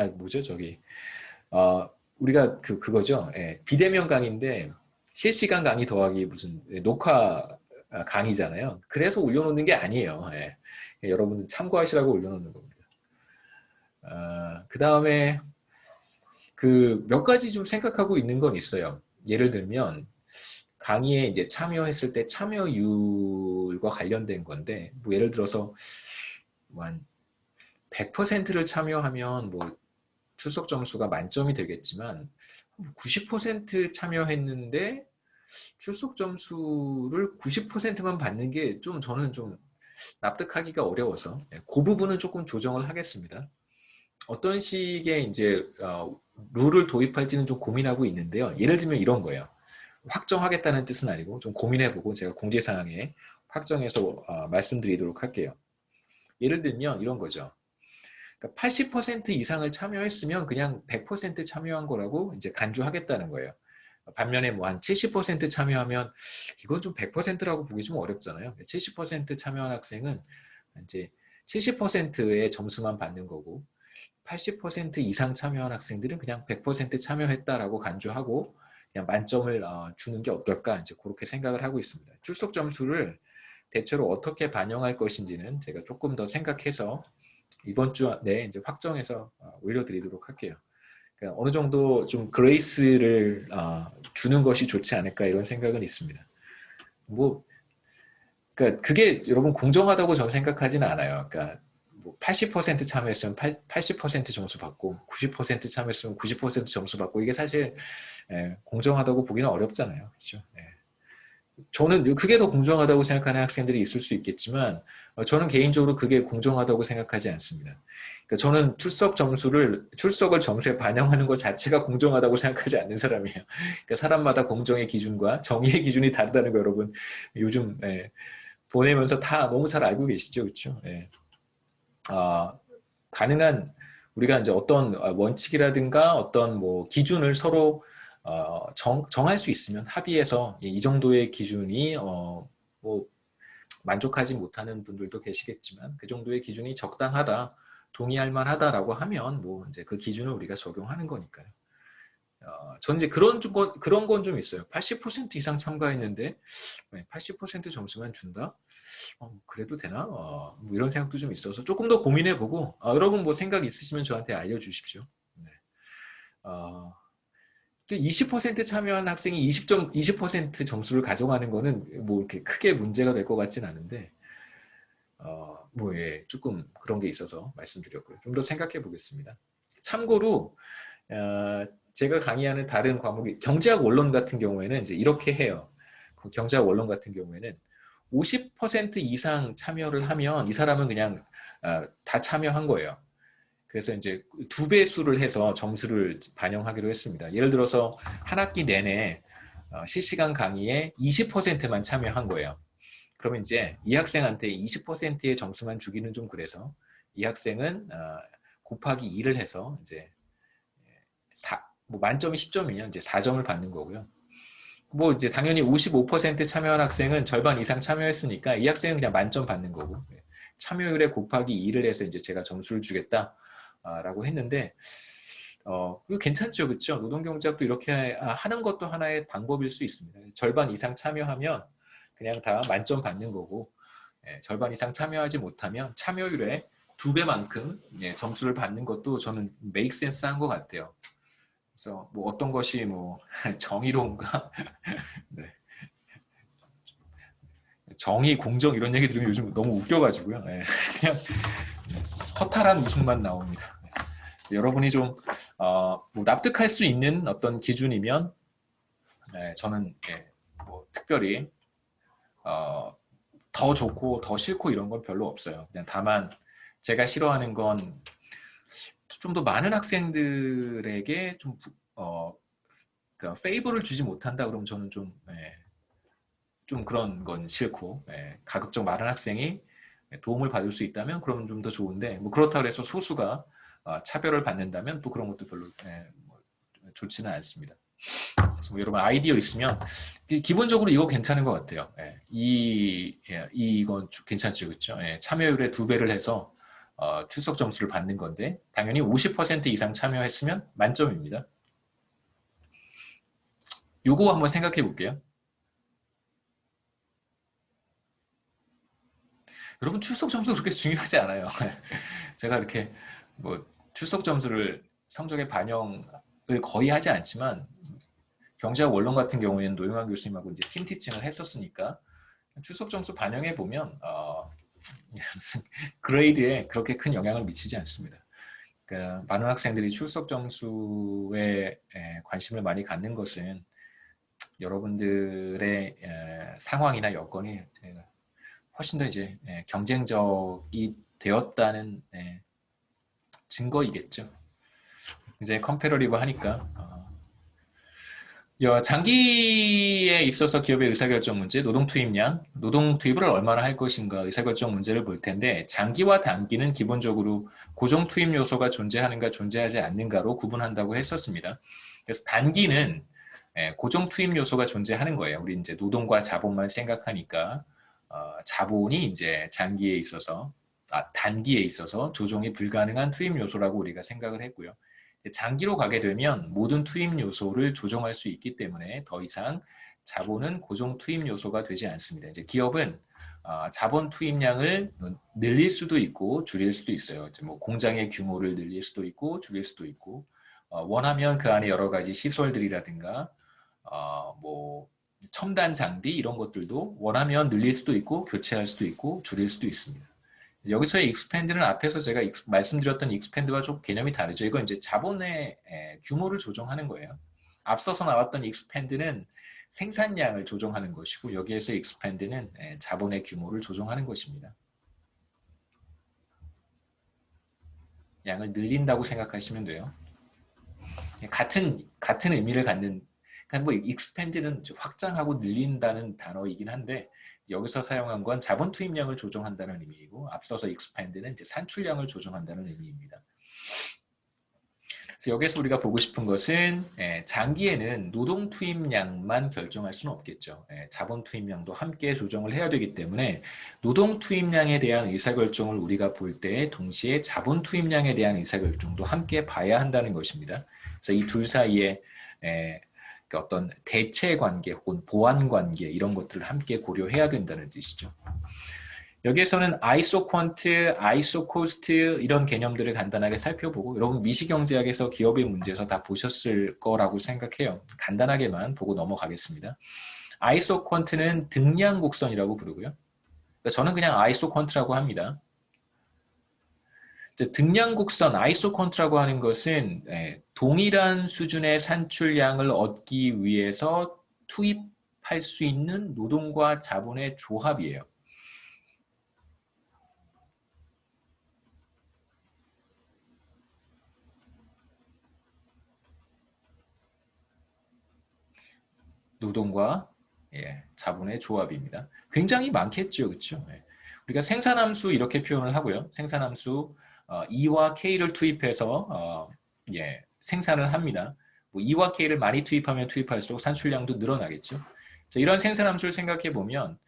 우리가 그거죠. 비대면 강의인데 실시간 강의 더하기 무슨 녹화 강의잖아요. 그래서 올려놓는 게 아니에요. 여러분 참고하시라고 올려놓는 겁니다. 그 다음에 그 몇 가지 좀 생각하고 있는 건 있어요. 예를 들면 강의에 이제 참여했을 때 참여율과 관련된 건데, 뭐 예를 들어서 한 100%를 참여하면 뭐 출석 점수가 만점이 되겠지만 90% 참여했는데 출석 점수를 90%만 받는 게 좀 저는 좀 납득하기가 어려워서 그 부분은 조금 조정을 하겠습니다. 어떤 식의 이제 룰을 도입할지는 좀 고민하고 있는데요. 예를 들면 이런 거예요. 확정하겠다는 뜻은 아니고 좀 고민해보고 제가 공지사항에 확정해서 말씀드리도록 할게요. 예를 들면 이런 거죠. 그러니까 80% 이상을 참여했으면 그냥 100% 참여한 거라고 이제 간주하겠다는 거예요. 반면에 뭐 한 70% 참여하면 이건 좀 100%라고 보기 좀 어렵잖아요. 70% 참여한 학생은 이제 70%의 점수만 받는 거고 80% 이상 참여한 학생들은 그냥 100% 참여했다라고 간주하고 그냥 만점을 주는 게 어떨까 이제 그렇게 생각을 하고 있습니다. 출석 점수를 대체로 어떻게 반영할 것인지는 제가 조금 더 생각해서 이번 주 내에 이제 확정해서 올려드리도록 할게요. 그러니까 어느 정도 좀 그레이스를 주는 것이 좋지 않을까 이런 생각은 있습니다. 뭐 그러니까 그게 여러분 공정하다고 저는 생각하지는 않아요. 그러니까 뭐 80% 참여했으면 80% 점수 받고 90% 참여했으면 90% 점수 받고 이게 사실 공정하다고 보기는 어렵잖아요. 그렇죠? 저는 그게 더 공정하다고 생각하는 학생들이 있을 수 있겠지만 저는 개인적으로 그게 공정하다고 생각하지 않습니다. 그러니까 저는 출석을 점수에 반영하는 것 자체가 공정하다고 생각하지 않는 사람이에요. 그러니까 사람마다 공정의 기준과 정의의 기준이 다르다는 거 여러분 요즘 보내면서 다 너무 잘 알고 계시죠, 그렇죠? 가능한 우리가 이제 어떤 원칙이라든가 어떤 뭐 기준을 서로 정할 수 있으면 합의해서 이 정도의 기준이 뭐 만족하지 못하는 분들도 계시겠지만 그 정도의 기준이 적당하다, 동의할 만하다라고 하면 뭐 이제 그 기준을 우리가 적용하는 거니까요. 저는 이제 그런 건 좀 있어요. 80% 이상 참가했는데 80% 점수만 준다? 그래도 되나? 뭐 이런 생각도 좀 있어서 조금 더 고민해보고 여러분 뭐 생각 있으시면 저한테 알려주십시오. 네. 20% 참여한 학생이 20% 점수를 가져가는 거는 뭐 이렇게 크게 문제가 될 것 같진 않은데 뭐 예, 조금 그런 게 있어서 말씀드렸고요. 좀 더 생각해 보겠습니다. 참고로 제가 강의하는 다른 과목이 경제학 원론 같은 경우에는 이제 이렇게 해요. 경제학 원론 같은 경우에는 50% 이상 참여를 하면 이 사람은 그냥 다 참여한 거예요. 그래서 이제 2배수를 해서 점수를 반영하기로 했습니다. 예를 들어서 한 학기 내내 실시간 강의에 20%만 참여한 거예요. 그러면 이제 이 학생한테 20%의 점수만 주기는 좀 그래서 이 학생은 곱하기 2를 해서 이제 뭐 만점이 10점이면 이제 4점을 받는 거고요. 뭐 이제 당연히 55% 참여한 학생은 절반 이상 참여했으니까 이 학생은 그냥 만점 받는 거고 참여율에 곱하기 2를 해서 이제 제가 점수를 주겠다라고 했는데 이거 괜찮죠, 그렇죠? 노동경제학도 이렇게 하는 것도 하나의 방법일 수 있습니다. 절반 이상 참여하면 그냥 다 만점 받는 거고 절반 이상 참여하지 못하면 참여율의 2배만큼 점수를 받는 것도 저는 메이크 센스한 것 같아요. 그래서 뭐 어떤 것이 뭐 정의로운가? 네. 정의, 공정 이런 얘기 들으면 요즘 너무 웃겨가지고요. 그냥 허탈한 웃음만 나옵니다. 여러분이 좀 뭐 납득할 수 있는 어떤 기준이면 저는 뭐 특별히 더 좋고 더 싫고 이런 건 별로 없어요. 그냥 다만 제가 싫어하는 건 좀 더 많은 학생들에게 좀 그러니까 페이버를 주지 못한다 그러면 저는 좀 그런 건 싫고 가급적 많은 학생이 도움을 받을 수 있다면 그러면 좀 더 좋은데 뭐 그렇다고 해서 소수가 차별을 받는다면 또 그런 것도 별로 뭐 좋지는 않습니다. 그래서 뭐 여러분 아이디어 있으면 기본적으로 이거 괜찮은 것 같아요. 이건 괜찮죠, 그렇죠? 참여율의 2배를 해서 출석 점수를 받는 건데 당연히 50% 이상 참여했으면 만점입니다. 요거 한번 생각해 볼게요. 여러분 출석 점수 그렇게 중요하지 않아요. 제가 이렇게 뭐 출석 점수를 성적에 반영을 거의 하지 않지만 경제학 원론 같은 경우에는 노영환 교수님하고 이제 팀 티칭을 했었으니까 출석 점수 반영해 보면 그레이드에 그렇게 큰 영향을 미치지 않습니다. 그러니까 많은 학생들이 출석 점수에 관심을 많이 갖는 것은 여러분들의 상황이나 여건이 훨씬 더 이제 경쟁적이 되었다는 증거이겠죠. 이제 컴패러리브 하니까 장기에 있어서 기업의 의사결정 문제, 노동 투입량, 노동 투입을 얼마나 할 것인가 의사결정 문제를 볼 텐데 장기와 단기는 기본적으로 고정 투입 요소가 존재하는가 존재하지 않는가로 구분한다고 했었습니다. 그래서 단기는 고정 투입 요소가 존재하는 거예요. 우리 이제 노동과 자본만 생각하니까 자본이 이제 장기에 있어서 단기에 있어서 조정이 불가능한 투입 요소라고 우리가 생각을 했고요. 장기로 가게 되면 모든 투입 요소를 조정할 수 있기 때문에 더 이상 자본은 고정 투입 요소가 되지 않습니다. 이제 기업은 자본 투입량을 늘릴 수도 있고 줄일 수도 있어요. 뭐 공장의 규모를 늘릴 수도 있고 줄일 수도 있고 원하면 그 안에 여러 가지 시설들이라든가 뭐 첨단 장비 이런 것들도 원하면 늘릴 수도 있고 교체할 수도 있고 줄일 수도 있습니다. 여기서의 expand는 앞에서 제가 말씀드렸던 expand와 좀 개념이 다르죠. 이건 이제 자본의 규모를 조정하는 거예요. 앞서서 나왔던 expand는 생산량을 조정하는 것이고 여기에서 expand는 자본의 규모를 조정하는 것입니다. 양을 늘린다고 생각하시면 돼요. 같은 의미를 갖는 그러니까 뭐 expand는 확장하고 늘린다는 단어이긴 한데 여기서 사용한 건 자본 투입량을 조정한다는 의미이고 앞서서 expand는 이제 산출량을 조정한다는 의미입니다. 그래서 여기서 우리가 보고 싶은 것은 장기에는 노동 투입량만 결정할 수는 없겠죠. 자본 투입량도 함께 조정을 해야 되기 때문에 노동 투입량에 대한 의사결정을 우리가 볼 때 동시에 자본 투입량에 대한 의사결정도 함께 봐야 한다는 것입니다. 그래서 이 둘 사이에 어떤 대체 관계 혹은 보완 관계 이런 것들을 함께 고려해야 된다는 뜻이죠. 여기에서는 아이소퀀트, 아이소코스트 이런 개념들을 간단하게 살펴보고 여러분 미시경제학에서 기업의 문제에서 다 보셨을 거라고 생각해요. 간단하게만 보고 넘어가겠습니다. 아이소퀀트는 등량곡선이라고 부르고요. 저는 그냥 아이소퀀트라고 합니다. 등량곡선 아이소컨트라고 하는 것은 동일한 수준의 산출량을 얻기 위해서 투입할 수 있는 노동과 자본의 조합이에요. 노동과 자본의 조합입니다. 굉장히 많겠죠, 그렇죠? 우리가 생산함수 이렇게 표현을 하고요. 생산함수 E와 K를 투입해서 생산을 합니다. 뭐 E와 K를 많이 투입하면 투입할수록 산출량도 늘어나겠죠. 자, 이런 생산함수를 생각해 보면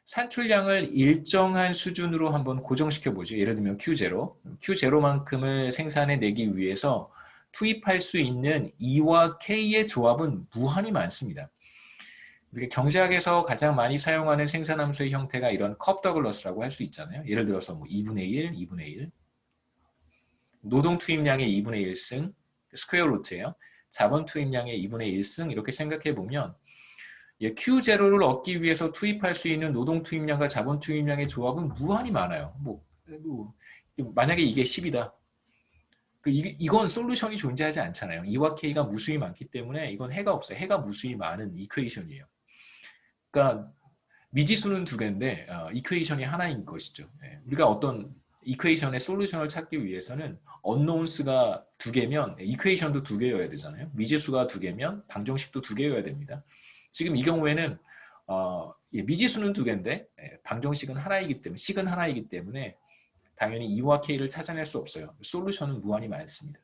산출량을 일정한 수준으로 한번 고정시켜 보죠. 예를 들면 Q0, Q0만큼을 생산해내기 위해서 투입할 수 있는 E와 K의 조합은 무한히 많습니다. 우리가 경제학에서 가장 많이 사용하는 생산함수의 형태가 이런 컵 더글러스라고 할 수 있잖아요. 예를 들어서 뭐 2분의 1, 2분의 1. 노동 투입량의 2분의 1승, 스퀘어 루트예요. 자본 투입량의 2분의 1승 이렇게 생각해 보면 Q0를 얻기 위해서 투입할 수 있는 노동 투입량과 자본 투입량의 조합은 무한히 많아요. 만약에 이게 10이다. 이건 솔루션이 존재하지 않잖아요. E와 K가 무수히 많기 때문에 이건 해가 없어요. 해가 무수히 많은 이퀘이션이에요. 그러니까 미지수는 두 개인데 이퀘이션이 하나인 것이죠. 우리가 어떤 이퀘이션의 솔루션을 찾기 위해서는 언노운스가 두 개면 이퀘이션도 두 개여야 되잖아요. 미지수가 두 개면 방정식도 두 개여야 됩니다. 지금 이 경우에는 미지수는 두 개인데 방정식은 하나이기 때문에 식은 하나이기 때문에 당연히 E와 K를 찾아낼 수 없어요. 솔루션은 무한히 많습니다.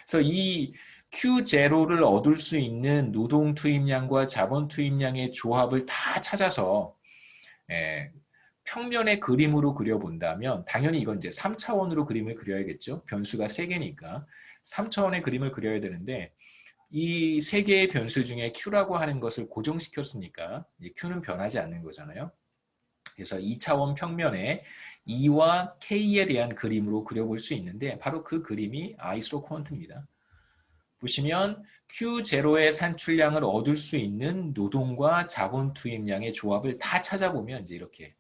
그래서 이 Q0를 얻을 수 있는 노동 투입량과 자본 투입량의 조합을 다 찾아서 평면의 그림으로 그려본다면 당연히 이건 이제 3차원으로 그림을 그려야겠죠. 변수가 3개니까 3차원의 그림을 그려야 되는데 이 3개의 변수 중에 Q라고 하는 것을 고정시켰으니까 Q는 변하지 않는 거잖아요. 그래서 2차원 평면에 E와 K에 대한 그림으로 그려볼 수 있는데 바로 그 그림이 아이소퀀트입니다. 보시면 Q0의 산출량을 얻을 수 있는 노동과 자본 투입량의 조합을 다 찾아보면 이제 이렇게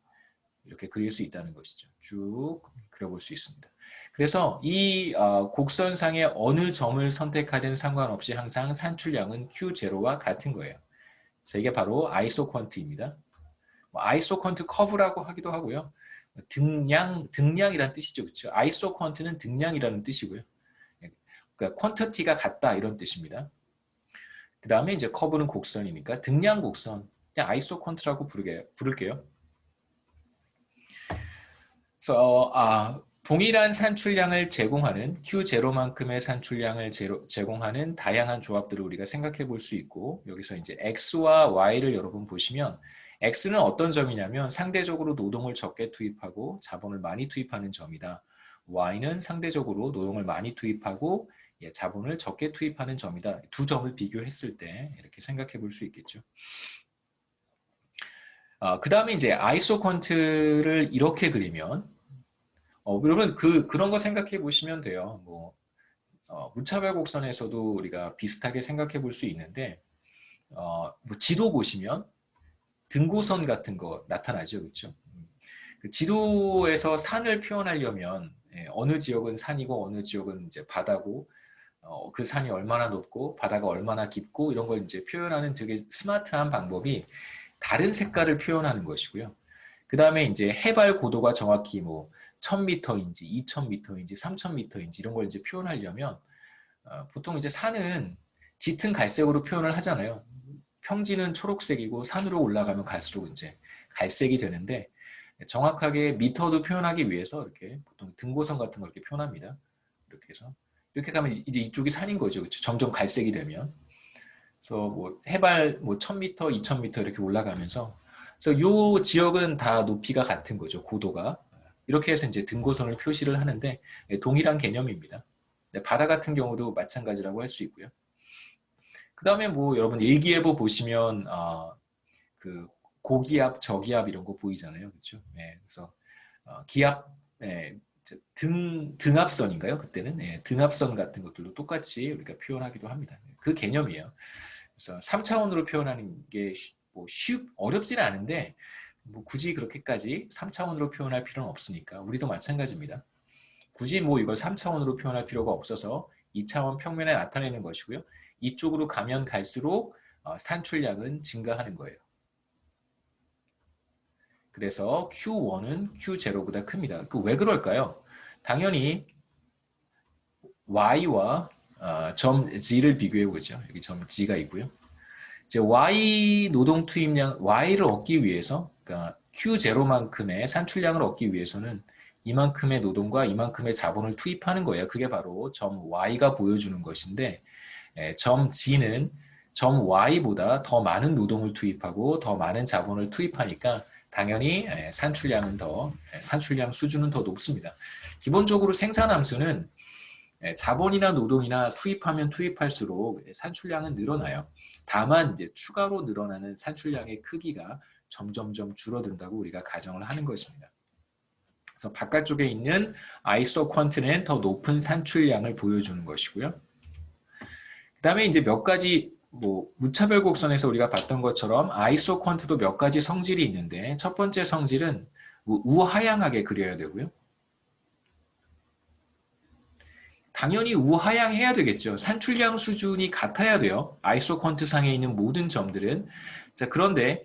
그릴 수 있다는 것이죠. 쭉 그려볼 수 있습니다. 그래서 이 곡선상의 어느 점을 선택하든 상관없이 항상 산출량은 Q0와 같은 거예요. 그래서 이게 바로 아이소퀀트입니다. 아이소퀀트 커브라고 하기도 하고요. 등량이란 뜻이죠. 그렇죠? 아이소퀀트는 등량이라는 뜻이고요. 그러니까 퀀터티가 같다 이런 뜻입니다. 그 다음에 이제 커브는 곡선이니까 등량 곡선, 그냥 아이소퀀트라고 부를게요. 그래서 동일한 산출량을 제공하는 Q0만큼의 산출량을 제공하는 다양한 조합들을 우리가 생각해 볼 수 있고, 여기서 이제 X와 Y를 여러분 보시면 X는 어떤 점이냐면 상대적으로 노동을 적게 투입하고 자본을 많이 투입하는 점이다. Y는 상대적으로 노동을 많이 투입하고 자본을 적게 투입하는 점이다. 두 점을 비교했을 때 이렇게 생각해 볼 수 있겠죠. 그 다음에 이제 아이소퀀트를 이렇게 그리면 여러분 그런 거 생각해 보시면 돼요. 뭐 무차별 곡선에서도 우리가 비슷하게 생각해 볼 수 있는데 뭐 지도 보시면 등고선 같은 거 나타나죠, 그렇죠? 그 지도에서 산을 표현하려면 어느 지역은 산이고 어느 지역은 이제 바다고 그 산이 얼마나 높고 바다가 얼마나 깊고 이런 걸 이제 표현하는 되게 스마트한 방법이 다른 색깔을 표현하는 것이고요. 그 다음에 이제 해발 고도가 정확히 뭐 1000m인지 2000m인지 3000m인지 이런 걸 이제 표현하려면 보통 이제 산은 짙은 갈색으로 표현을 하잖아요. 평지는 초록색이고 산으로 올라가면 갈수록 이제 갈색이 되는데 정확하게 미터도 표현하기 위해서 이렇게 보통 등고선 같은 걸 이렇게 표현합니다. 이렇게 해서 이렇게 가면 이제 이쪽이 산인 거죠. 그렇죠? 점점 갈색이 되면. 그래서 뭐 해발 뭐 1000m, 2000m 이렇게 올라가면서 그래서 요 지역은 다 높이가 같은 거죠. 고도가. 이렇게 해서 이제 등고선을 표시를 하는데 동일한 개념입니다. 바다 같은 경우도 마찬가지라고 할 수 있고요. 그 다음에 뭐 여러분 일기예보 보시면 그 고기압, 저기압 이런 거 보이잖아요, 그렇죠? 네, 그래서 기압, 등압선인가요? 그때는 등압선 같은 것들도 똑같이 우리가 표현하기도 합니다. 그 개념이에요. 그래서 3차원으로 표현하는 게 뭐 어렵지는 않은데 뭐 굳이 그렇게까지 3차원으로 표현할 필요는 없으니까 우리도 마찬가지입니다. 굳이 뭐 이걸 3차원으로 표현할 필요가 없어서 2차원 평면에 나타내는 것이고요. 이쪽으로 가면 갈수록 산출량은 증가하는 거예요. 그래서 Q1은 Q0보다 큽니다. 왜 그럴까요? 당연히 Y와 점 G를 비교해 보죠. 여기 점 G가 있고요. 이제 Y 노동 투입량 Y를 얻기 위해서, 그러니까 Q0만큼의 산출량을 얻기 위해서는 이만큼의 노동과 이만큼의 자본을 투입하는 거예요. 그게 바로 점 Y가 보여주는 것인데 점 G는 점 Y보다 더 많은 노동을 투입하고 더 많은 자본을 투입하니까 당연히 산출량 수준은 더 높습니다. 기본적으로 생산함수는 자본이나 노동이나 투입하면 투입할수록 산출량은 늘어나요. 다만 이제 추가로 늘어나는 산출량의 크기가 점점점 줄어든다고 우리가 가정을 하는 것입니다. 그래서 바깥쪽에 있는 아이소퀀트는 더 높은 산출량을 보여주는 것이고요. 그 다음에 이제 몇 가지 뭐 무차별 곡선에서 우리가 봤던 것처럼 아이소퀀트도 몇 가지 성질이 있는데 첫 번째 성질은 우하향하게 그려야 되고요. 당연히 우하향해야 되겠죠. 산출량 수준이 같아야 돼요. 아이소퀀트 상에 있는 모든 점들은. 자, 그런데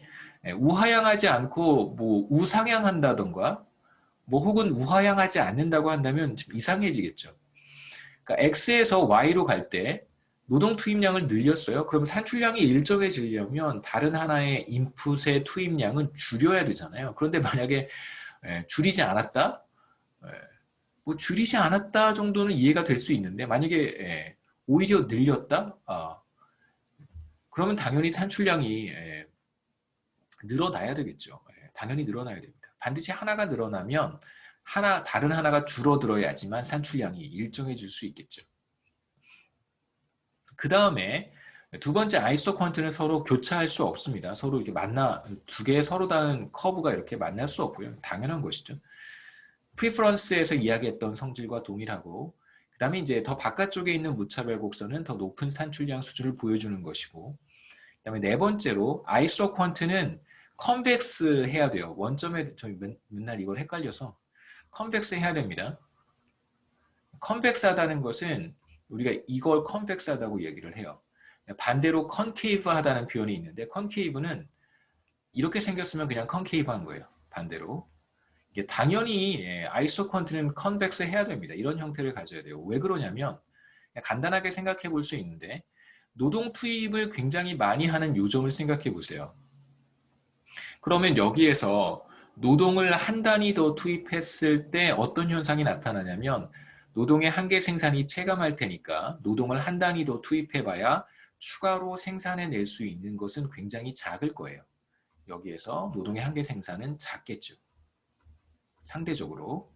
우하향하지 않고 뭐 우상향한다던가 뭐 혹은 우하향하지 않는다고 한다면 좀 이상해지겠죠. 그러니까 X에서 Y로 갈 때 노동 투입량을 늘렸어요. 그럼 산출량이 일정해지려면 다른 하나의 인풋의 투입량은 줄여야 되잖아요. 그런데 만약에 줄이지 않았다? 뭐 줄이지 않았다 정도는 이해가 될 수 있는데 만약에 오히려 늘렸다? 그러면 당연히 산출량이 늘어나야 되겠죠. 당연히 늘어나야 됩니다. 반드시 하나가 늘어나면 다른 하나가 줄어들어야지만 산출량이 일정해질 수 있겠죠. 그 다음에 두 번째 아이소퀀트는 서로 교차할 수 없습니다. 서로 이렇게 두 개의 서로 다른 커브가 이렇게 만날 수 없고요. 당연한 것이죠. 프리퍼런스에서 이야기했던 성질과 동일하고, 그 다음에 이제 더 바깥쪽에 있는 무차별 곡선은 더 높은 산출량 수준을 보여주는 것이고, 그 다음에 네 번째로 아이소퀀트는 컨벡스 해야 돼요. 원점에 저희 맨날 이걸 헷갈려서 컨벡스 해야 됩니다. 컨벡스하다는 것은 우리가 이걸 컨벡스하다고 얘기를 해요. 반대로 컨케이브하다는 표현이 있는데, 컨케이브는 이렇게 생겼으면 그냥 컨케이브한 거예요. 반대로. 이게 당연히 아이소퀀트는 컨벡스 해야 됩니다. 이런 형태를 가져야 돼요. 왜 그러냐면 간단하게 생각해 볼 수 있는데, 노동 투입을 굉장히 많이 하는 요점을 생각해 보세요. 그러면 여기에서 노동을 한 단위 더 투입했을 때 어떤 현상이 나타나냐면, 노동의 한계 생산이 체감할 테니까 노동을 한 단위 더 투입해봐야 추가로 생산해낼 수 있는 것은 굉장히 작을 거예요. 여기에서 노동의 한계 생산은 작겠죠. 상대적으로.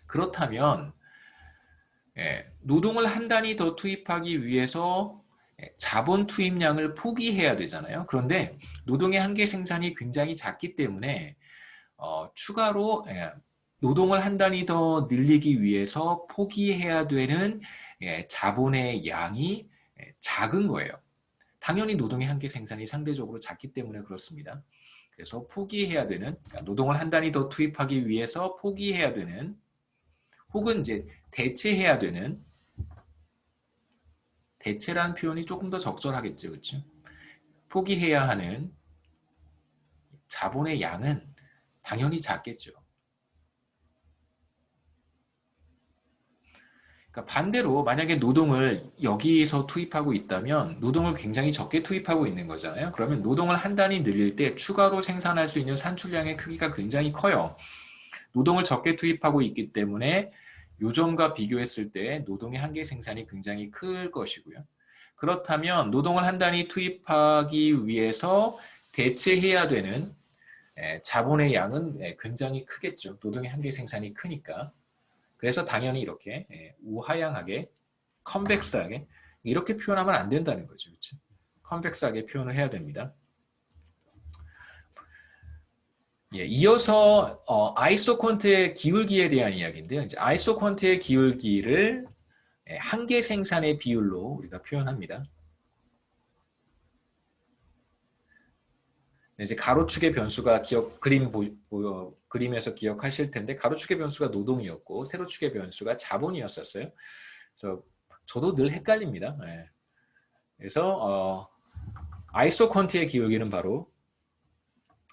그렇다면 노동을 한 단위 더 투입하기 위해서 자본 투입량을 포기해야 되잖아요. 그런데 노동의 한계 생산이 굉장히 작기 때문에 추가로 노동을 한 단위 더 늘리기 위해서 포기해야 되는 자본의 양이 작은 거예요. 당연히 노동의 한계 생산이 상대적으로 작기 때문에 그렇습니다. 그래서 포기해야 되는, 그러니까 노동을 한 단위 더 투입하기 위해서 포기해야 되는, 혹은 이제 대체해야 되는, 대체라는 표현이 조금 더 적절하겠죠, 그렇죠? 포기해야 하는 자본의 양은 당연히 작겠죠. 그러니까 반대로 만약에 노동을 여기서 투입하고 있다면 노동을 굉장히 적게 투입하고 있는 거잖아요. 그러면 노동을 한 단위 늘릴 때 추가로 생산할 수 있는 산출량의 크기가 굉장히 커요. 노동을 적게 투입하고 있기 때문에 요점과 비교했을 때 노동의 한계 생산이 굉장히 클 것이고요. 그렇다면 노동을 한 단위 투입하기 위해서 대체해야 되는 자본의 양은 굉장히 크겠죠. 노동의 한계 생산이 크니까. 그래서 당연히 이렇게 우하향하게, 컨벡스하게 이렇게 표현하면 안 된다는 거죠. 그렇죠? 컨벡스하게 표현을 해야 됩니다. 이어서 아이소퀀트의 기울기에 대한 이야기인데요. 이제 아이소퀀트의 기울기를 한계 생산의 비율로 우리가 표현합니다. 이제 가로축의 변수가 그림에서 기억하실 텐데, 가로축의 변수가 노동이었고 세로축의 변수가 자본이었었어요. 그래서 저도 늘 헷갈립니다. 그래서 아이소퀀트의 기울기는 바로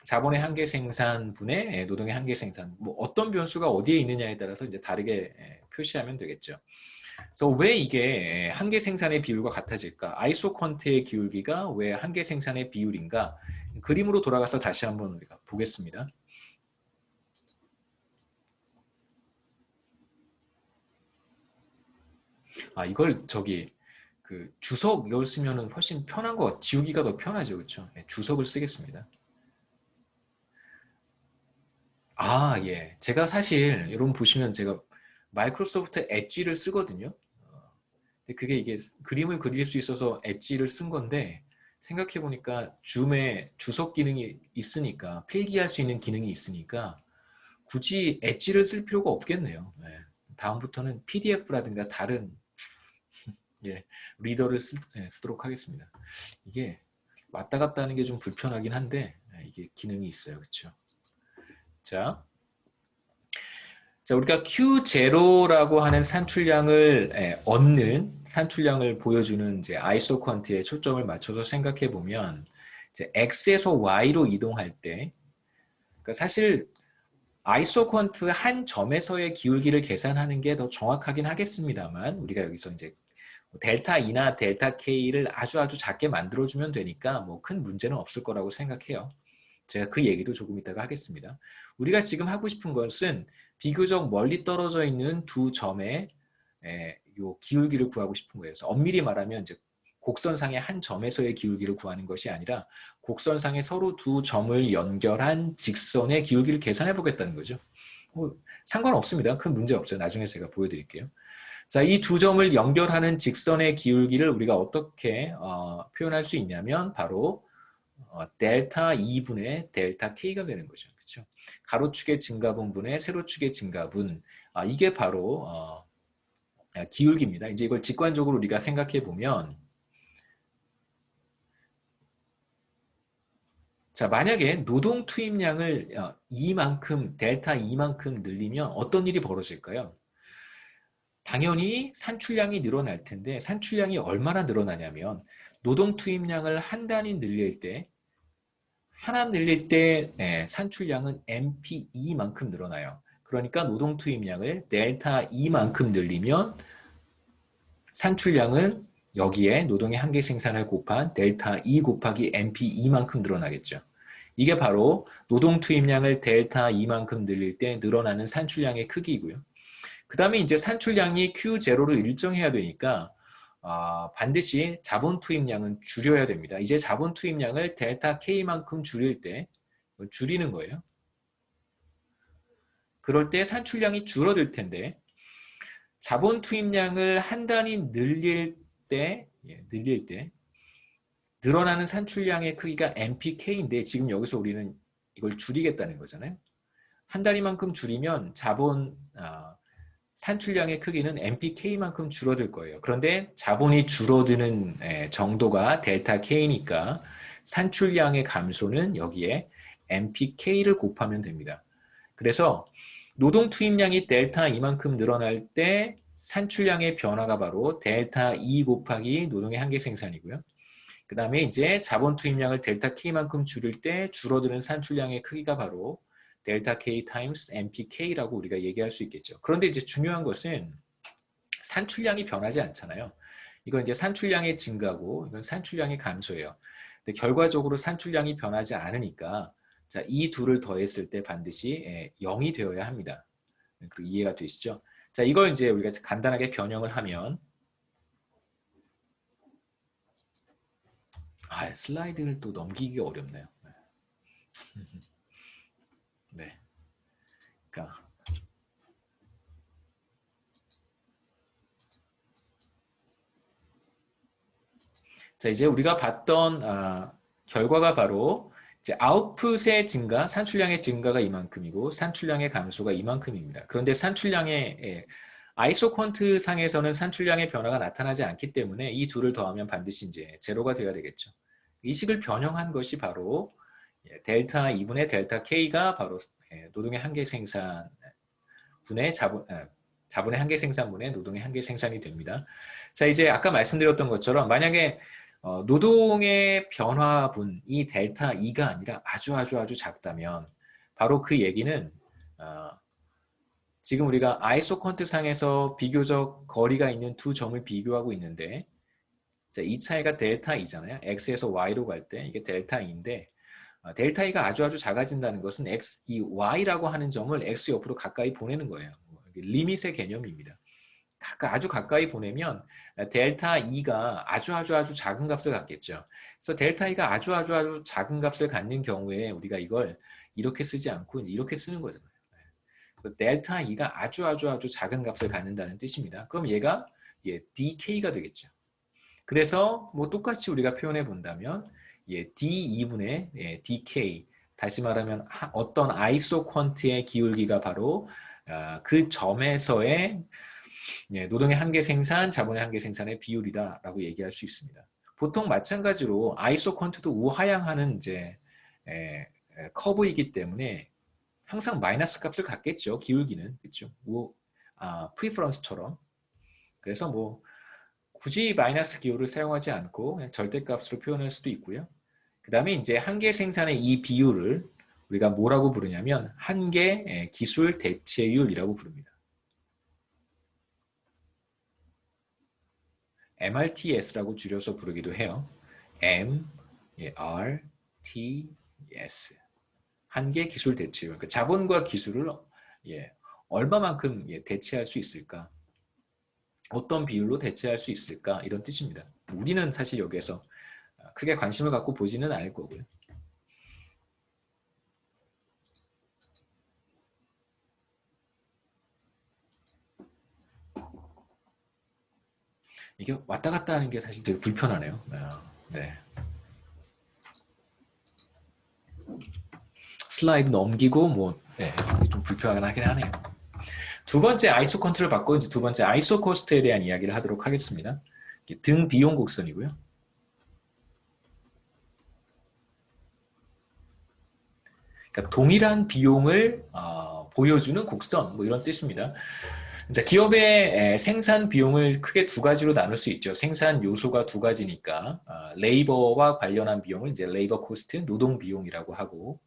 자본의 한계 생산분의 노동의 한계 생산. 뭐 어떤 변수가 어디에 있느냐에 따라서 이제 다르게 표시하면 되겠죠. 그래서 왜 이게 한계 생산의 비율과 같아질까? 아이소퀀트의 기울기가 왜 한계 생산의 비율인가? 그림으로 돌아가서 다시 한번 우리가 보겠습니다. 이걸 그 주석 이걸 쓰면은 훨씬 편한 것 같아요. 지우기가 더 편하죠, 그렇죠? 주석을 쓰겠습니다. 예. 제가 사실 여러분 보시면 제가 마이크로소프트 엣지를 쓰거든요. 근데 그게 이게 그림을 그릴 수 있어서 엣지를 쓴 건데, 생각해 보니까 줌에 주석 기능이 있으니까, 필기할 수 있는 기능이 있으니까 굳이 엣지를 쓸 필요가 없겠네요. 다음부터는 PDF라든가 다른 리더를 쓰도록 하겠습니다. 이게 왔다 갔다 하는 게 좀 불편하긴 한데 이게 기능이 있어요. 그렇죠? 자, 우리가 Q0라고 하는 산출량을 얻는 산출량을 보여주는 이제 아이소퀀트에 초점을 맞춰서 생각해 보면, 이제 X에서 Y로 이동할 때, 그러니까 사실 아이소퀀트 한 점에서의 기울기를 계산하는 게 더 정확하긴 하겠습니다만, 우리가 여기서 이제 델타 E나 델타 K를 아주 작게 만들어주면 되니까 뭐 큰 문제는 없을 거라고 생각해요. 제가 그 얘기도 조금 이따가 하겠습니다. 우리가 지금 하고 싶은 것은 비교적 멀리 떨어져 있는 두 점의 요 기울기를 구하고 싶은 거예요. 그래서 엄밀히 말하면 이제 곡선상의 한 점에서의 기울기를 구하는 것이 아니라 곡선상의 서로 두 점을 연결한 직선의 기울기를 계산해 보겠다는 거죠. 상관없습니다. 큰 문제 없어요. 나중에 제가 보여드릴게요. 자, 이 두 점을 연결하는 직선의 기울기를 우리가 어떻게 표현할 수 있냐면 바로 델타 2분의 델타 K가 되는 거죠. 그렇죠? 가로축의 증가분분의 세로축의 증가분. 이게 바로 기울기입니다. 이제 이걸 직관적으로 우리가 생각해 보면 자, 만약에 노동 투입량을 이만큼 델타 2만큼 늘리면 어떤 일이 벌어질까요? 당연히 산출량이 늘어날 텐데 산출량이 얼마나 늘어나냐면 노동 투입량을 한 단위 늘릴 때 하나 늘릴 때 산출량은 MP2만큼 늘어나요. 그러니까 노동 투입량을 델타 2만큼 늘리면 산출량은 여기에 노동의 한계 생산을 곱한 델타 2 곱하기 MP2만큼 늘어나겠죠. 이게 바로 노동 투입량을 델타 2만큼 늘릴 때 늘어나는 산출량의 크기이고요. 그 다음에 이제 산출량이 Q0를 일정해야 되니까 반드시 자본 투입량은 줄여야 됩니다. 이제 자본 투입량을 델타 K만큼 줄일 때 줄이는 거예요. 그럴 때 산출량이 줄어들 텐데 자본 투입량을 한 단위 늘릴 때 늘어나는 산출량의 크기가 MPK인데 지금 여기서 우리는 이걸 줄이겠다는 거잖아요. 한 단위만큼 줄이면 자본 산출량의 크기는 MPK만큼 줄어들 거예요. 그런데 자본이 줄어드는 정도가 델타 K니까 산출량의 감소는 여기에 MPK를 곱하면 됩니다. 그래서 노동 투입량이 델타 2만큼 늘어날 때 산출량의 변화가 바로 델타 2 곱하기 노동의 한계 생산이고요. 그 다음에 이제 자본 투입량을 델타 K만큼 줄일 때 줄어드는 산출량의 크기가 바로 델타 K 타임스 MPK라고 우리가 얘기할 수 있겠죠. 그런데 이제 중요한 것은 산출량이 변하지 않잖아요. 이건 이제 산출량의 증가고 이건 산출량의 감소예요. 근데 결과적으로 산출량이 변하지 않으니까 자, 이 둘을 더했을 때 반드시 0이 되어야 합니다. 그리고 이해가 되시죠? 자, 이걸 이제 우리가 간단하게 변형을 하면 슬라이드를 또 넘기기가 어렵네요. 네. 그러니까 자, 이제 우리가 봤던 결과가 바로 이제 아웃풋의 증가, 산출량의 증가가 이만큼이고 산출량의 감소가 이만큼입니다. 그런데 산출량의 아이소퀀트 상에서는 산출량의 변화가 나타나지 않기 때문에 이 둘을 더하면 반드시 이제 제로가 되어야 되겠죠. 이 식을 변형한 것이 바로 델타 2분의 델타 K가 바로 노동의 한계 생산 분의 자본의 한계 생산분의 노동의 한계 생산이 됩니다. 자, 이제 아까 말씀드렸던 것처럼 만약에 노동의 변화분이 델타 2가 아니라 아주 작다면 바로 그 얘기는 지금 우리가 아이소컨트 상에서 비교적 거리가 있는 두 점을 비교하고 있는데 자, 이 차이가 델타 2잖아요. x에서 y로 갈 때 이게 델타 2인데 델타 2가 아주 작아진다는 것은 이 y라고 하는 점을 x 옆으로 가까이 보내는 거예요. 리밋의 개념입니다. 아주 가까이 보내면 델타 2가 아주 작은 값을 갖겠죠. 그래서 델타 2가 아주 작은 값을 갖는 경우에 우리가 이걸 이렇게 쓰지 않고 이렇게 쓰는 거잖아요. 델타 2가 아주 작은 값을 갖는다는 뜻입니다. 그럼 얘가 DK가 되겠죠. 그래서 뭐 똑같이 우리가 표현해 본다면 D2분의 DK 다시 말하면 어떤 아이소퀀트의 기울기가 바로 그 점에서의 노동의 한계 생산, 자본의 한계 생산의 비율이다라고 얘기할 수 있습니다. 보통 마찬가지로 아이소컨트도 우하향하는 이제 커브이기 때문에 항상 마이너스 값을 갖겠죠. 기울기는 그렇죠. 프리퍼런스처럼. 그래서 뭐 굳이 마이너스 기호를 사용하지 않고 그냥 절대값으로 표현할 수도 있고요. 그 다음에 이제 한계 생산의 이 비율을 우리가 뭐라고 부르냐면 한계 기술 대체율이라고 부릅니다. MRTS라고 줄여서 부르기도 해요. MRTS 한계 기술 대체율. 그러니까 자본과 기술을 얼마만큼 대체할 수 있을까? 어떤 비율로 대체할 수 있을까? 이런 뜻입니다. 우리는 사실 여기에서 크게 관심을 갖고 보지는 않을 거고요. 이게 왔다 갔다 하는 게 사실 되게 불편하네요. 네. 슬라이드 넘기고 뭐 좀 불편하긴 하네요. 두 번째 아이소 컨트롤 받고 이제 두 번째 아이소 코스트에 대한 이야기를 하도록 하겠습니다. 등 비용 곡선이고요. 그러니까 동일한 비용을 보여주는 곡선 뭐 이런 뜻입니다. 자, 기업의 생산 비용을 크게 두 가지로 나눌 수 있죠. 생산 요소가 두 가지니까 레이버와 관련한 비용을 이제 레이버 코스트, 노동 비용이라고 하고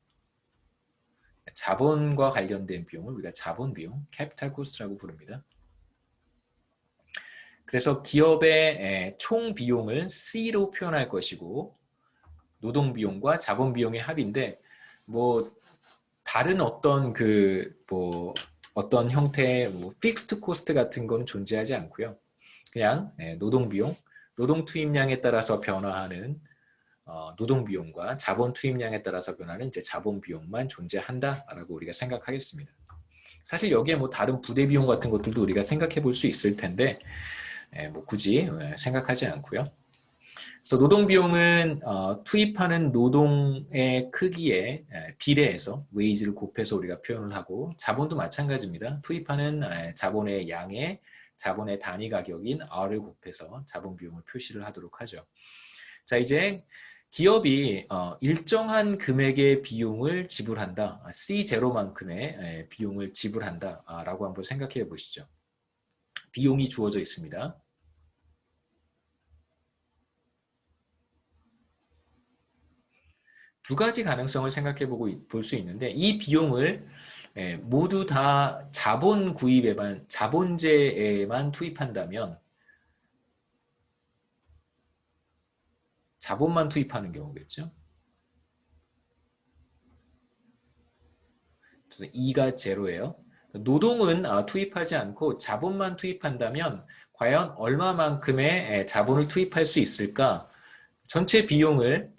자본과 관련된 비용을 우리가 자본 비용, 캐피탈 코스트라고 부릅니다. 그래서 기업의 총 비용을 C로 표현할 것이고 노동 비용과 자본 비용의 합인데 뭐 다른 어떤 어떤 형태의 픽스트 코스트 같은 건 존재하지 않고요. 그냥 노동 비용, 노동 투입량에 따라서 변화하는 노동 비용과 자본 투입량에 따라서 변하는 이제 자본 비용만 존재한다라고 우리가 생각하겠습니다. 사실 여기에 뭐 다른 부대 비용 같은 것들도 우리가 생각해 볼 수 있을 텐데 뭐 굳이 생각하지 않고요. 그래서 노동 비용은 투입하는 노동의 크기에 비례해서 웨이지를 곱해서 우리가 표현을 하고 자본도 마찬가지입니다. 투입하는 자본의 양에 자본의 단위 가격인 R을 곱해서 자본 비용을 표시를 하도록 하죠. 자, 이제 기업이 일정한 금액의 비용을 지불한다. C0만큼의 비용을 지불한다라고 한번 생각해 보시죠. 비용이 주어져 있습니다. 두 가지 가능성을 생각해 볼 수 있는데 이 비용을 모두 다 자본 구입에만 자본재에만 투입한다면 자본만 투입하는 경우겠죠. 그래서 2가 제로예요. 노동은 투입하지 않고 자본만 투입한다면 과연 얼마만큼의 자본을 투입할 수 있을까? 전체 비용을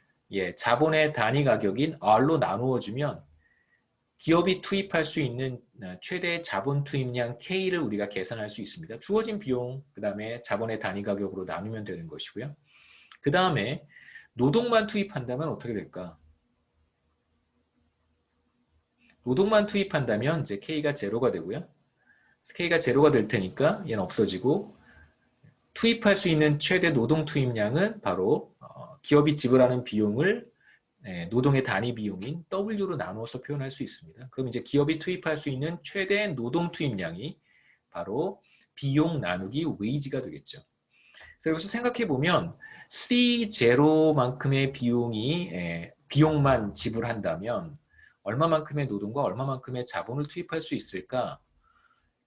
자본의 단위 가격인 R로 나누어주면 기업이 투입할 수 있는 최대 자본 투입량 K를 우리가 계산할 수 있습니다. 주어진 비용, 그 다음에 자본의 단위 가격으로 나누면 되는 것이고요. 그 다음에 노동만 투입한다면 어떻게 될까? 노동만 투입한다면 이제 K가 제로가 되고요. K가 제로가 될 테니까 얘는 없어지고 투입할 수 있는 최대 노동 투입량은 바로 기업이 지불하는 비용을 노동의 단위 비용인 W로 나누어서 표현할 수 있습니다. 그럼 이제 기업이 투입할 수 있는 최대 노동 투입량이 바로 비용 나누기 웨이지가 되겠죠. 그래서 여기서 생각해 보면 C0만큼의 비용만 지불한다면 얼마만큼의 노동과 얼마만큼의 자본을 투입할 수 있을까?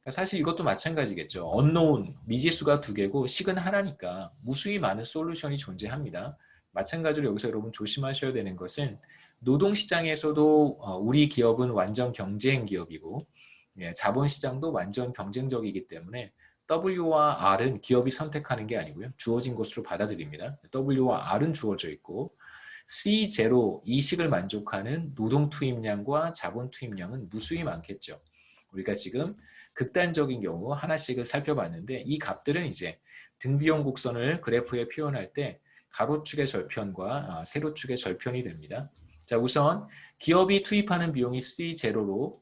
사실 이것도 마찬가지겠죠. unknown, 미지수가 두 개고 식은 하나니까 무수히 많은 솔루션이 존재합니다. 마찬가지로 여기서 여러분 조심하셔야 되는 것은 노동시장에서도 우리 기업은 완전 경쟁 기업이고 자본시장도 완전 경쟁적이기 때문에 W와 R은 기업이 선택하는 게 아니고요. 주어진 것으로 받아들입니다. W와 R은 주어져 있고 C0, 이 식을 만족하는 노동 투입량과 자본 투입량은 무수히 많겠죠. 우리가 지금 극단적인 경우 하나씩을 살펴봤는데 이 값들은 이제 등비용 곡선을 그래프에 표현할 때 가로축의 절편과 세로축의 절편이 됩니다. 자, 우선 기업이 투입하는 비용이 C0로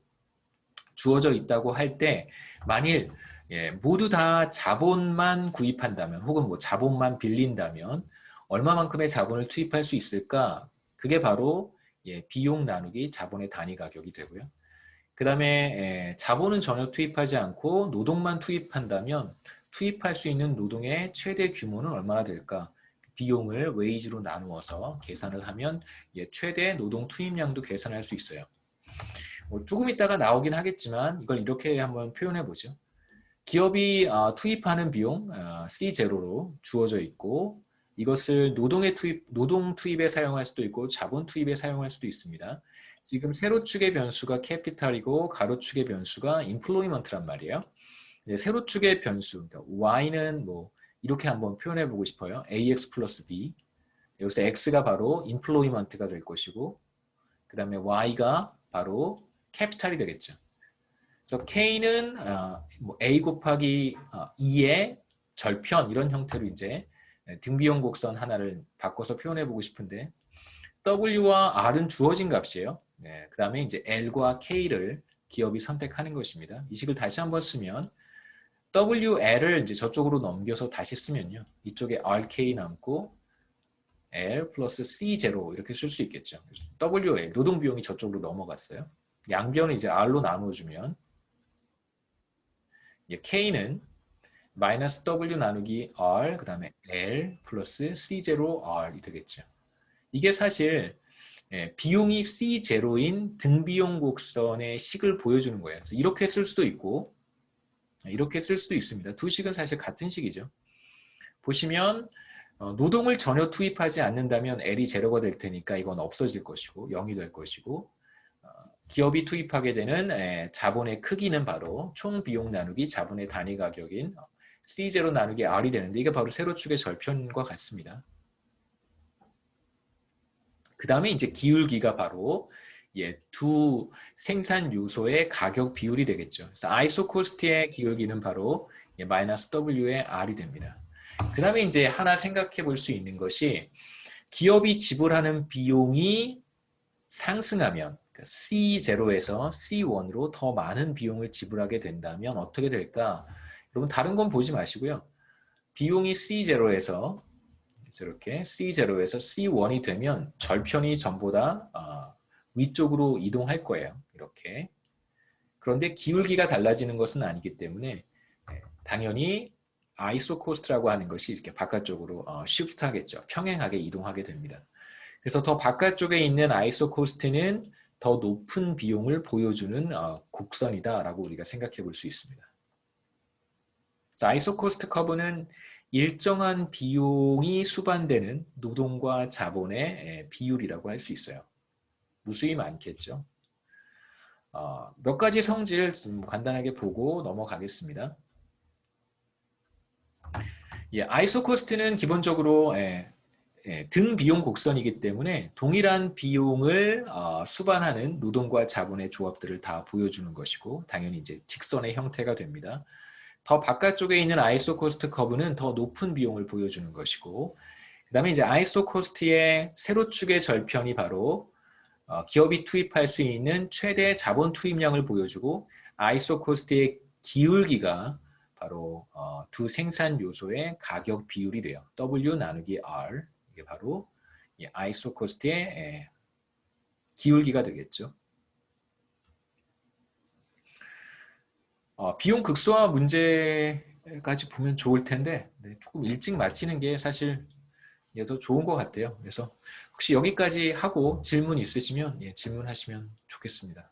주어져 있다고 할 때 만일 모두 다 자본만 구입한다면 혹은 뭐 자본만 빌린다면 얼마만큼의 자본을 투입할 수 있을까? 그게 바로 비용 나누기 자본의 단위 가격이 되고요. 그 다음에 자본은 전혀 투입하지 않고 노동만 투입한다면 투입할 수 있는 노동의 최대 규모는 얼마나 될까? 비용을 웨이지로 나누어서 계산을 하면 최대 노동 투입량도 계산할 수 있어요. 조금 있다가 나오긴 하겠지만 이걸 이렇게 한번 표현해 보죠. 기업이 투입하는 비용 C0로 주어져 있고 이것을 노동 투입에 사용할 수도 있고 자본 투입에 사용할 수도 있습니다. 지금 세로축의 변수가 캐피탈이고 가로축의 변수가 인플로이먼트란 말이에요. 세로축의 변수, 그러니까 Y는 뭐 이렇게 한번 표현해 보고 싶어요. AX 플러스 B. 여기서 X가 바로 인플로이먼트가 될 것이고 그 다음에 Y가 바로 캐피탈이 되겠죠. 그래서 K는 A 곱하기 2의 절편 이런 형태로 이제 등비용 곡선 하나를 바꿔서 표현해 보고 싶은데 W와 R은 주어진 값이에요. 네, 그 다음에 이제 L과 K를 기업이 선택하는 것입니다. 이 식을 다시 한번 쓰면 WL을 이제 저쪽으로 넘겨서 다시 쓰면요. 이쪽에 RK 남고 L 플러스 C0 이렇게 쓸 수 있겠죠. WL, 노동 비용이 저쪽으로 넘어갔어요. 양변을 이제 R로 나눠주면 K는 마이너스 W 나누기 R 그 다음에 L 플러스 C0 R이 되겠죠. 이게 사실 비용이 C0인 등비용 곡선의 식을 보여주는 거예요. 그래서 이렇게 쓸 수도 있고 이렇게 쓸 수도 있습니다. 두 식은 사실 같은 식이죠. 보시면 노동을 전혀 투입하지 않는다면 L이 제로가 될 테니까 이건 없어질 것이고 0이 될 것이고 기업이 투입하게 되는 자본의 크기는 바로 총 비용 나누기 자본의 단위 가격인 C0 나누기 R이 되는데 이게 바로 세로축의 절편과 같습니다. 그 다음에 이제 기울기가 바로 두 생산 요소의 가격 비율이 되겠죠. 그래서 아이소코스트의 기울기는 바로 마이너스 W의 R이 됩니다. 그 다음에 이제 하나 생각해 볼 수 있는 것이 기업이 지불하는 비용이 상승하면 C0에서 C1으로 더 많은 비용을 지불하게 된다면 어떻게 될까? 여러분 다른 건 보지 마시고요. 비용이 C0에서 이렇게 C0에서 C1이 되면 절편이 전부 다 위쪽으로 이동할 거예요. 이렇게. 그런데 기울기가 달라지는 것은 아니기 때문에 당연히 아이소코스트라고 하는 것이 이렇게 바깥쪽으로 쉬프트 하겠죠. 평행하게 이동하게 됩니다. 그래서 더 바깥쪽에 있는 아이소코스트는 더 높은 비용을 보여주는 곡선이다라고 우리가 생각해 볼 수 있습니다. 아이소코스트 커브는 일정한 비용이 수반되는 노동과 자본의 비율이라고 할 수 있어요. 무수히 많겠죠. 몇 가지 성질을 좀 간단하게 보고 넘어가겠습니다. 아이소코스트는 기본적으로 등 비용 곡선이기 때문에 동일한 비용을 수반하는 노동과 자본의 조합들을 다 보여주는 것이고 당연히 이제 직선의 형태가 됩니다. 더 바깥쪽에 있는 아이소코스트 커브는 더 높은 비용을 보여주는 것이고 그 다음에 이제 아이소코스트의 세로축의 절편이 바로 기업이 투입할 수 있는 최대 자본 투입량을 보여주고 아이소코스트의 기울기가 바로 두 생산 요소의 가격 비율이 돼요. W 나누기 R 이게 바로 아이소코스트의 기울기가 되겠죠. 비용 극소화 문제까지 보면 좋을 텐데 조금 일찍 마치는 게 사실 더 좋은 것 같아요. 그래서 혹시 여기까지 하고 질문 있으시면 질문하시면 좋겠습니다.